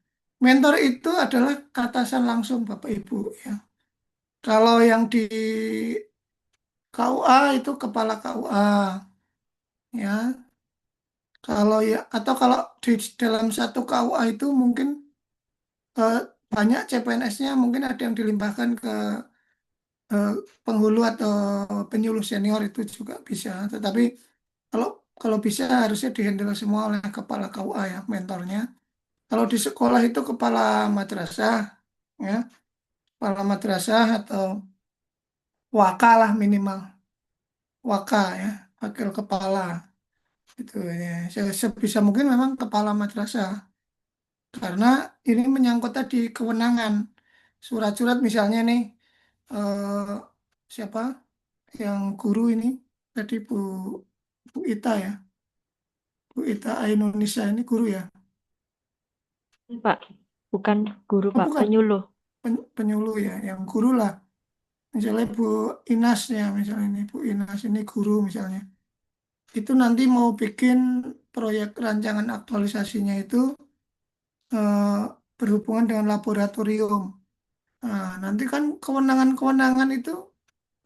Speaker 7: Mentor itu adalah atasan langsung Bapak Ibu ya. Kalau yang di KUA itu kepala KUA ya. Kalau ya atau kalau di dalam satu KUA itu mungkin eh, banyak CPNS-nya mungkin ada yang dilimpahkan ke eh, penghulu atau penyuluh senior itu juga bisa. Tetapi kalau kalau bisa harusnya dihandle semua oleh kepala KUA ya mentornya. Kalau di sekolah itu kepala madrasah ya, kepala madrasah atau waka lah minimal, waka ya, wakil kepala itu ya. Sebisa mungkin memang kepala madrasah karena ini menyangkut tadi kewenangan surat-surat misalnya nih eh, siapa yang guru ini tadi Bu Ita ya, Bu Ita Indonesia ini guru ya.
Speaker 2: Pak, bukan guru,
Speaker 7: Oh
Speaker 2: Pak,
Speaker 7: bukan,
Speaker 2: penyuluh.
Speaker 7: penyuluh ya, yang guru lah. Misalnya Bu Inas ya, misalnya ini Bu Inas ini guru misalnya. Itu nanti mau bikin proyek rancangan aktualisasinya itu eh, berhubungan dengan laboratorium. Nah, nanti kan kewenangan-kewenangan itu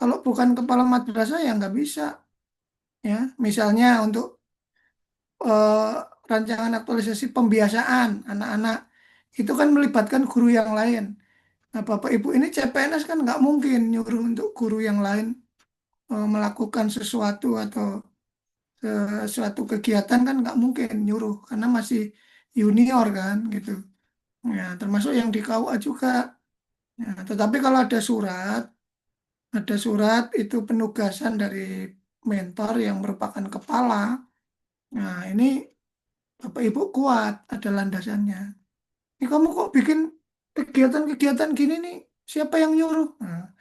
Speaker 7: Kalau bukan kepala madrasah ya nggak bisa. Ya, misalnya untuk eh, rancangan aktualisasi pembiasaan anak-anak itu kan melibatkan guru yang lain. Nah, Bapak Ibu ini CPNS kan nggak mungkin nyuruh untuk guru yang lain melakukan sesuatu atau suatu kegiatan kan nggak mungkin nyuruh karena masih junior kan gitu. Ya, termasuk yang di KUA juga. Ya, tetapi kalau ada surat itu penugasan dari mentor yang merupakan kepala. Nah, ini Bapak Ibu kuat ada landasannya. Ini kamu kok bikin kegiatan-kegiatan gini nih? Siapa yang nyuruh? Nah,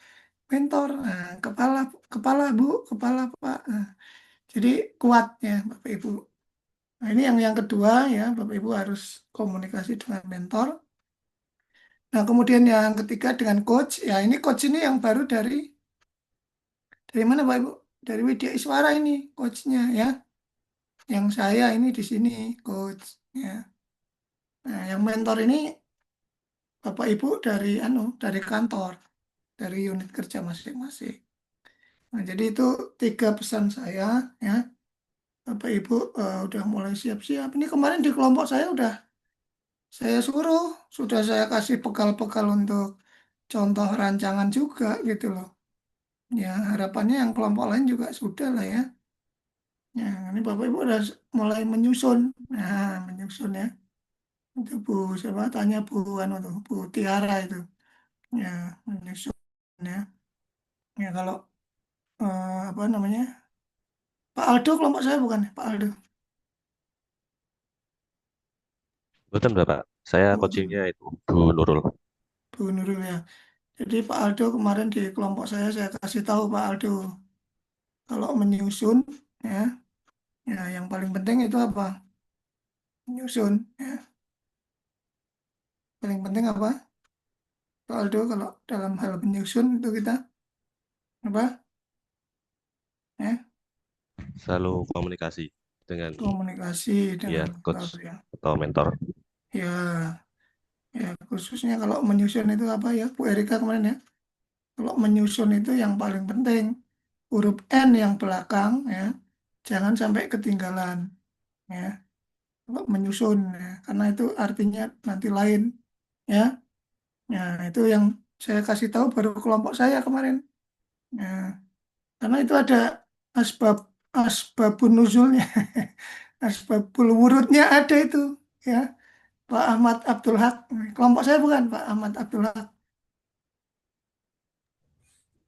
Speaker 7: mentor, nah, kepala, kepala Bu, kepala Pak. Nah, jadi kuat ya Bapak Ibu. Nah, ini yang kedua ya, Bapak Ibu harus komunikasi dengan mentor. Nah, kemudian yang ketiga dengan coach. Ya, ini coach ini yang baru dari mana Bapak Ibu? Dari Widya Iswara ini coachnya ya. Yang saya ini di sini coach ya. Nah, yang mentor ini Bapak Ibu dari kantor, dari unit kerja masing-masing. Nah, jadi itu tiga pesan saya ya. Bapak Ibu udah mulai siap-siap. Ini kemarin di kelompok saya saya sudah saya kasih bekal-bekal untuk contoh rancangan juga gitu loh. Ya, harapannya yang kelompok lain juga sudah lah ya. Ya, ini Bapak Ibu udah mulai menyusun. Nah, menyusun ya. Itu Bu, siapa tanya tuh, Bu Tiara itu. Ya, menyusun ya. Ya, kalau apa namanya? Pak Aldo kelompok saya bukan ya, Pak Aldo.
Speaker 17: Betul Bapak, saya
Speaker 7: Oh,
Speaker 17: coachingnya itu Bu Nurul.
Speaker 7: Bu Nurul ya. Jadi Pak Aldo kemarin di kelompok saya kasih tahu Pak Aldo kalau menyusun ya, ya yang paling penting itu apa? Menyusun ya. Paling penting apa? Pak Aldo kalau dalam hal menyusun itu kita apa? Ya,
Speaker 17: Selalu komunikasi dengan
Speaker 7: komunikasi
Speaker 17: ya
Speaker 7: dengan
Speaker 17: coach
Speaker 7: ya.
Speaker 17: atau mentor.
Speaker 7: Ya, ya khususnya kalau menyusun itu apa ya? Bu Erika kemarin ya. Kalau menyusun itu yang paling penting huruf N yang belakang ya, jangan sampai ketinggalan ya. Kalau menyusun ya, karena itu artinya nanti lain ya. Ya, itu yang saya kasih tahu baru kelompok saya kemarin. Ya, karena itu ada asbab asbabun nuzulnya, asbabul wurudnya ada itu ya. Pak Ahmad Abdul Haq, kelompok saya bukan Pak Ahmad Abdul Haq,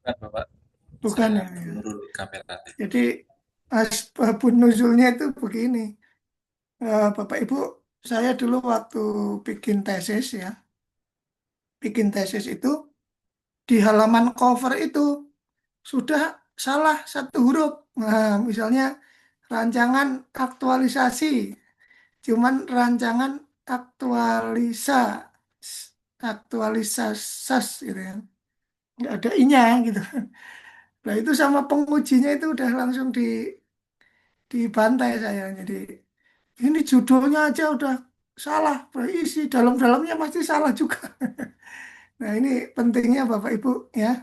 Speaker 22: Bukan, Bapak.
Speaker 7: bukan
Speaker 22: Saya
Speaker 7: ya. Ya.
Speaker 22: Nurul Kamerati.
Speaker 7: Jadi asbabun nuzulnya itu begini. Bapak Ibu, saya dulu waktu bikin tesis ya, bikin tesis itu di halaman cover itu sudah salah satu huruf. Nah, misalnya rancangan aktualisasi, cuman rancangan aktualisa, aktualisasas gitu ya. Nggak ada i-nya gitu. Nah, itu sama pengujinya itu udah langsung dibantai saya. Jadi ini judulnya aja udah salah, berisi dalam-dalamnya pasti salah juga. Nah, ini pentingnya Bapak Ibu ya,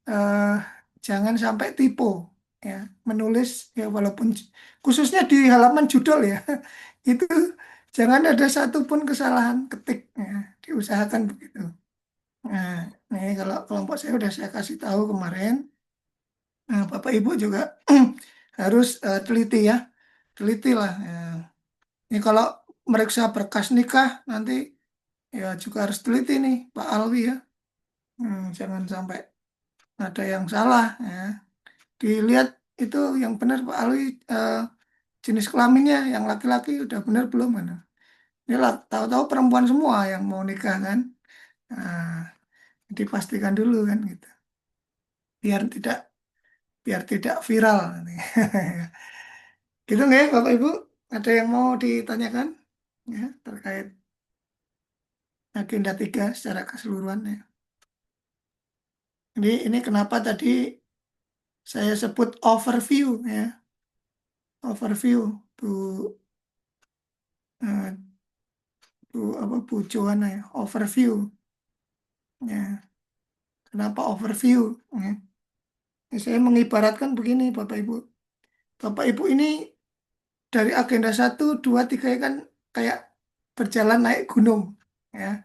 Speaker 7: eh, jangan sampai typo ya, menulis ya walaupun khususnya di halaman judul ya, itu jangan ada satupun kesalahan ketik ya, diusahakan begitu. Nah, ini kalau kelompok saya udah saya kasih tahu kemarin, nah, Bapak Ibu juga harus teliti ya, teliti lah. Ya. Ini kalau meriksa berkas nikah nanti ya juga harus teliti nih Pak Alwi ya. Jangan sampai ada yang salah ya. Dilihat itu yang benar Pak Alwi jenis kelaminnya yang laki-laki udah benar belum mana. Ini lah tahu-tahu perempuan semua yang mau nikah kan. Nah, dipastikan dulu kan gitu. Biar tidak biar tidak viral nanti. Gitu nggak ya Bapak Ibu? Ada yang mau ditanyakan ya terkait agenda 3 secara keseluruhan ya. Jadi ini kenapa tadi saya sebut overview ya. Overview tuh apa Bu Joana ya, overview ya. Kenapa overview ya? Saya mengibaratkan begini, Bapak Ibu. Bapak Ibu ini dari agenda 1, 2, 3 kan kayak berjalan naik gunung, ya,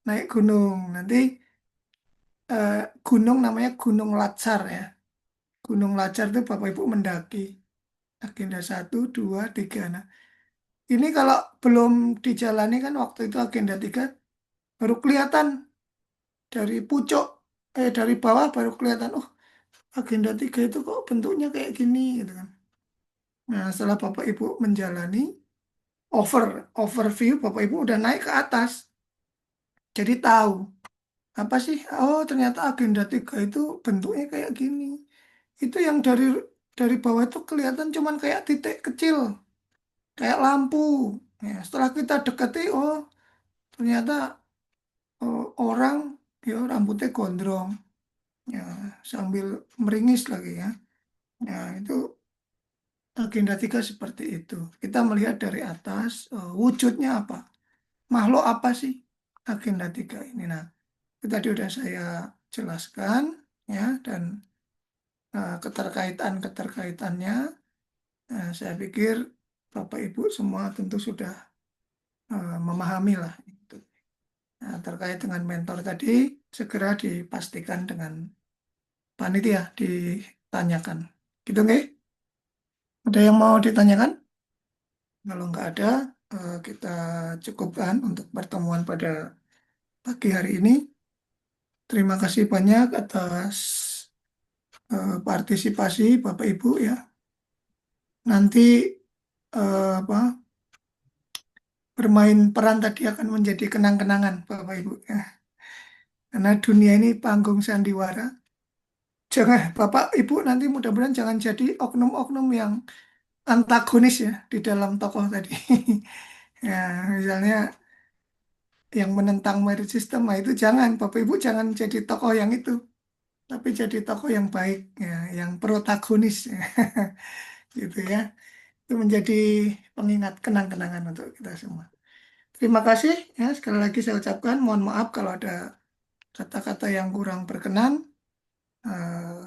Speaker 7: naik gunung. Nanti eh, gunung namanya Gunung Latsar ya. Gunung Latsar itu Bapak Ibu mendaki. Agenda 1, 2, 3. Nah, ini kalau belum dijalani kan waktu itu agenda 3 baru kelihatan dari pucuk, dari bawah baru kelihatan, oh agenda 3 itu kok bentuknya kayak gini gitu kan. Nah, setelah Bapak Ibu menjalani overview, Bapak Ibu udah naik ke atas. Jadi tahu apa sih? Oh, ternyata agenda 3 itu bentuknya kayak gini. Itu yang dari bawah itu kelihatan cuman kayak titik kecil, kayak lampu. Ya, setelah kita dekati, oh ternyata orang ya rambutnya gondrong, ya sambil meringis lagi ya. Nah, itu agenda 3 seperti itu. Kita melihat dari atas, wujudnya apa? Makhluk apa sih agenda 3 ini? Nah, itu tadi udah saya jelaskan ya, dan keterkaitannya, saya pikir Bapak Ibu semua tentu sudah memahami lah itu. Nah, terkait dengan mentor tadi segera dipastikan dengan panitia, ditanyakan. Gitu nggih? Ada yang mau ditanyakan? Kalau nggak ada, kita cukupkan untuk pertemuan pada pagi hari ini. Terima kasih banyak atas partisipasi Bapak Ibu ya. Nanti apa, bermain peran tadi akan menjadi kenang-kenangan Bapak Ibu ya. Karena dunia ini panggung sandiwara. Jangan Bapak Ibu nanti mudah-mudahan jangan jadi oknum-oknum yang antagonis ya di dalam tokoh tadi. Ya, misalnya yang menentang merit system, nah itu jangan, Bapak Ibu jangan jadi tokoh yang itu, tapi jadi tokoh yang baik, ya, yang protagonis, ya. Gitu ya. Itu menjadi pengingat kenang-kenangan untuk kita semua. Terima kasih ya, sekali lagi saya ucapkan, mohon maaf kalau ada kata-kata yang kurang berkenan. Eh,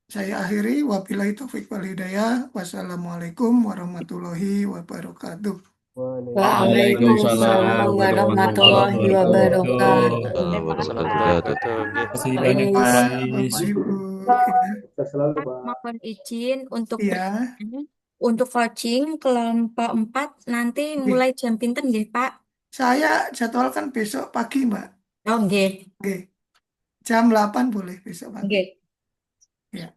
Speaker 7: saya akhiri, wabillahi taufik wal hidayah, wassalamualaikum warahmatullahi wabarakatuh.
Speaker 9: Waalaikumsalam warahmatullahi wabarakatuh.
Speaker 25: Terima kasih
Speaker 7: Baik,
Speaker 25: banyak
Speaker 7: Pak,
Speaker 25: Pak
Speaker 7: Bapak
Speaker 25: Rais.
Speaker 7: Ibu.
Speaker 14: Selalu,
Speaker 3: Pak,
Speaker 14: Pak.
Speaker 3: mohon izin untuk
Speaker 7: Iya,
Speaker 3: untuk coaching kelompok 4 nanti
Speaker 7: oke.
Speaker 3: mulai jam pinten nggih, Pak?
Speaker 7: Saya jadwalkan besok pagi, Mbak.
Speaker 3: Oh, nggih.
Speaker 7: Oke, jam 8 boleh besok pagi.
Speaker 3: Nggih.
Speaker 7: Ya.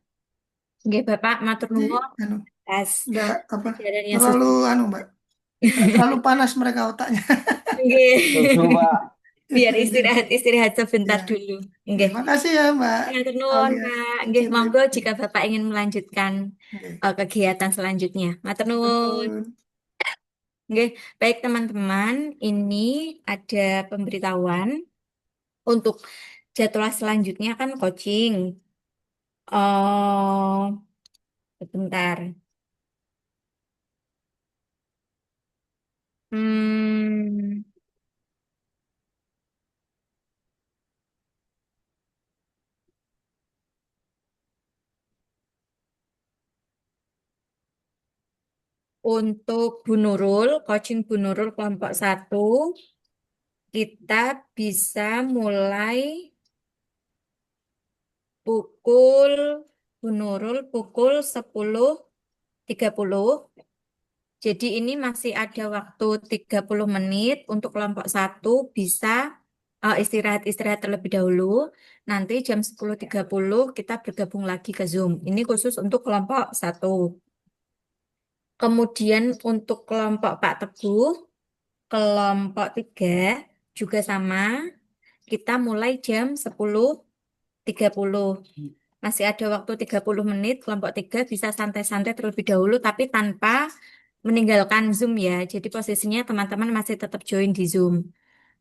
Speaker 3: Nggih, Bapak, matur
Speaker 7: Jadi,
Speaker 3: nuwun atas
Speaker 7: enggak apa
Speaker 3: ajarannya
Speaker 7: terlalu
Speaker 3: Susi.
Speaker 7: Mbak. Enggak terlalu panas mereka otaknya.
Speaker 3: Nggih.
Speaker 14: Betul, Pak.
Speaker 3: Biar istirahat sebentar
Speaker 7: Ya.
Speaker 3: dulu.
Speaker 7: Oke,
Speaker 3: Nggih.
Speaker 7: makasih ya, Mbak
Speaker 3: Matur nuwun,
Speaker 7: Aulia.
Speaker 3: Pak. Nggih,
Speaker 7: Oke,
Speaker 3: monggo
Speaker 7: baik.
Speaker 3: jika Bapak ingin melanjutkan
Speaker 7: Oke.
Speaker 3: kegiatan selanjutnya. Matur nuwun.
Speaker 7: Nuwun.
Speaker 3: Nggih, baik teman-teman, ini ada pemberitahuan untuk jadwal selanjutnya kan coaching. Oh, sebentar. Hmm, untuk Bu Nurul, coaching Bu Nurul kelompok 1, kita bisa mulai pukul Bu Nurul pukul 10.30. Jadi ini masih ada waktu 30 menit untuk kelompok 1 bisa istirahat-istirahat terlebih dahulu. Nanti jam 10.30 kita bergabung lagi ke Zoom. Ini khusus untuk kelompok 1. Kemudian untuk kelompok Pak Teguh, kelompok 3 juga sama. Kita mulai jam 10.30. Masih ada waktu 30 menit, kelompok 3 bisa santai-santai terlebih dahulu, tapi tanpa meninggalkan Zoom ya. Jadi posisinya teman-teman masih tetap join di Zoom.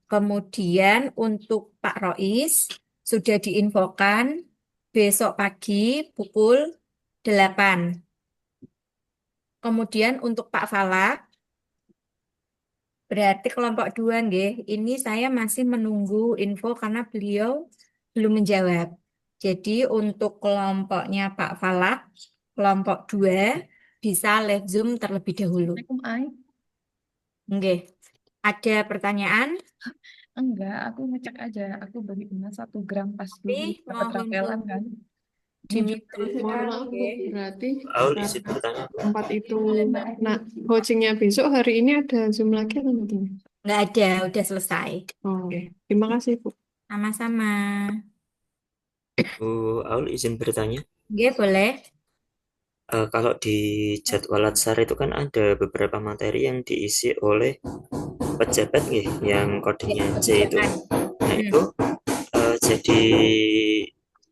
Speaker 3: Kemudian untuk Pak Rois, sudah diinfokan besok pagi pukul 8. Kemudian untuk Pak Falak, berarti kelompok 2 nggih. Ini saya masih menunggu info karena beliau belum menjawab.
Speaker 13: Jadi untuk kelompoknya Pak Falak, kelompok 2 bisa live Zoom terlebih dahulu. Oke. Ada pertanyaan?
Speaker 18: Enggak, aku ngecek aja. Aku beli emas 1 gram pas dulu
Speaker 13: Tapi
Speaker 18: dapat
Speaker 13: mohon
Speaker 18: rapelan kan.
Speaker 13: diminta
Speaker 19: Mohon maaf, Bu. Berarti
Speaker 16: Aul izin bertanya.
Speaker 19: tempat itu, nah, coachingnya besok hari ini ada Zoom lagi atau enggak?
Speaker 13: Nggak ada, udah selesai.
Speaker 19: Oke, terima kasih, Bu.
Speaker 13: Sama-sama.
Speaker 16: Bu Aul izin bertanya.
Speaker 13: Oke, boleh.
Speaker 16: Kalau di jadwal Atsar itu kan ada beberapa materi yang diisi oleh pejabat nih, yang kodenya C itu. Nah itu jadi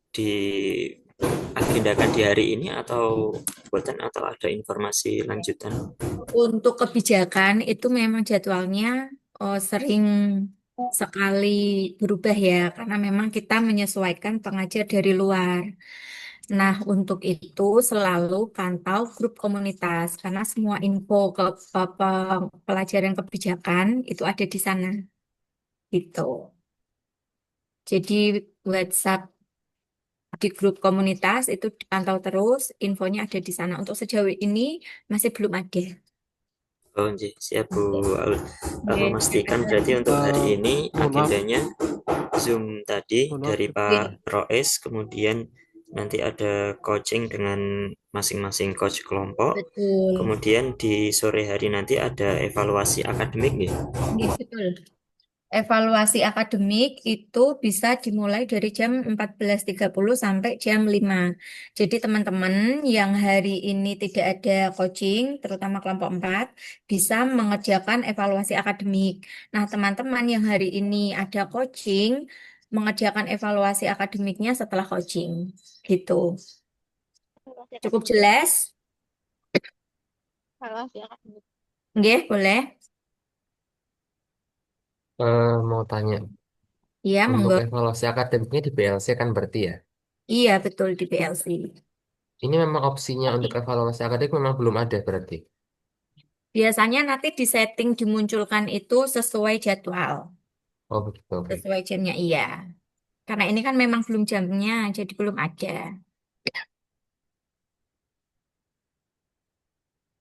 Speaker 16: diagendakan di hari ini atau buatan atau ada informasi lanjutan?
Speaker 13: Untuk kebijakan itu memang jadwalnya sering sekali berubah ya, karena memang kita menyesuaikan pengajar dari luar. Nah, untuk itu selalu pantau grup komunitas, karena semua info pelajaran kebijakan itu ada di sana. Gitu. Jadi WhatsApp di grup komunitas itu dipantau terus, infonya ada di sana. Untuk sejauh ini masih belum ada.
Speaker 16: Oh, siap Bu Aul. Memastikan berarti untuk hari ini agendanya Zoom tadi dari Pak Roes, kemudian nanti ada coaching dengan masing-masing coach kelompok.
Speaker 13: Betul.
Speaker 16: Kemudian di sore hari nanti ada evaluasi akademik nih.
Speaker 13: Betul. Evaluasi akademik itu bisa dimulai dari jam 14.30 sampai jam 5. Jadi teman-teman yang hari ini tidak ada coaching, terutama kelompok 4, bisa mengerjakan evaluasi akademik. Nah, teman-teman yang hari ini ada coaching, mengerjakan evaluasi akademiknya setelah coaching. Gitu. Cukup jelas?
Speaker 1: Evaluasi akademik.
Speaker 13: Nggih, boleh.
Speaker 5: Mau tanya,
Speaker 13: Iya,
Speaker 5: untuk
Speaker 13: monggo.
Speaker 5: evaluasi akademiknya di BLC kan berarti ya?
Speaker 13: Iya, betul di PLC.
Speaker 5: Ini memang opsinya untuk evaluasi akademik memang belum ada berarti.
Speaker 13: Biasanya nanti di setting dimunculkan itu sesuai jadwal.
Speaker 5: Oh begitu, oke.
Speaker 13: Sesuai jamnya, iya. Karena ini kan memang belum jamnya, jadi belum ada.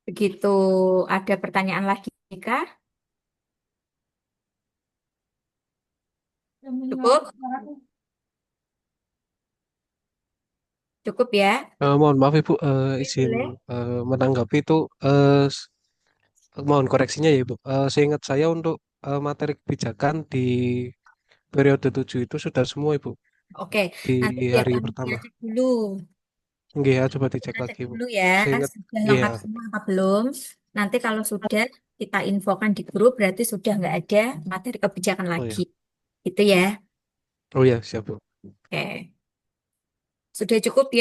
Speaker 13: Begitu, ada pertanyaan lagi kah? Cukup? Cukup ya?
Speaker 8: Mohon maaf Ibu, izin
Speaker 13: boleh.
Speaker 8: menanggapi itu, mohon koreksinya ya Ibu. Seingat saya untuk materi kebijakan di periode 7 itu sudah semua Ibu,
Speaker 13: Oke,
Speaker 8: di
Speaker 13: nanti biar
Speaker 8: hari
Speaker 13: kami
Speaker 8: pertama.
Speaker 13: cek dulu.
Speaker 8: Nggih, ya, coba dicek
Speaker 13: Kita
Speaker 8: lagi
Speaker 13: cek
Speaker 8: Bu.
Speaker 13: dulu ya,
Speaker 8: Seingat,
Speaker 13: sudah
Speaker 8: nggih
Speaker 13: lengkap
Speaker 8: ya.
Speaker 13: semua apa belum? Nanti kalau sudah kita infokan di grup, berarti sudah nggak ada materi kebijakan
Speaker 8: Oh ya,
Speaker 13: lagi. Itu ya.
Speaker 8: oh ya siap Bu.
Speaker 13: Oke. Sudah cukup ya?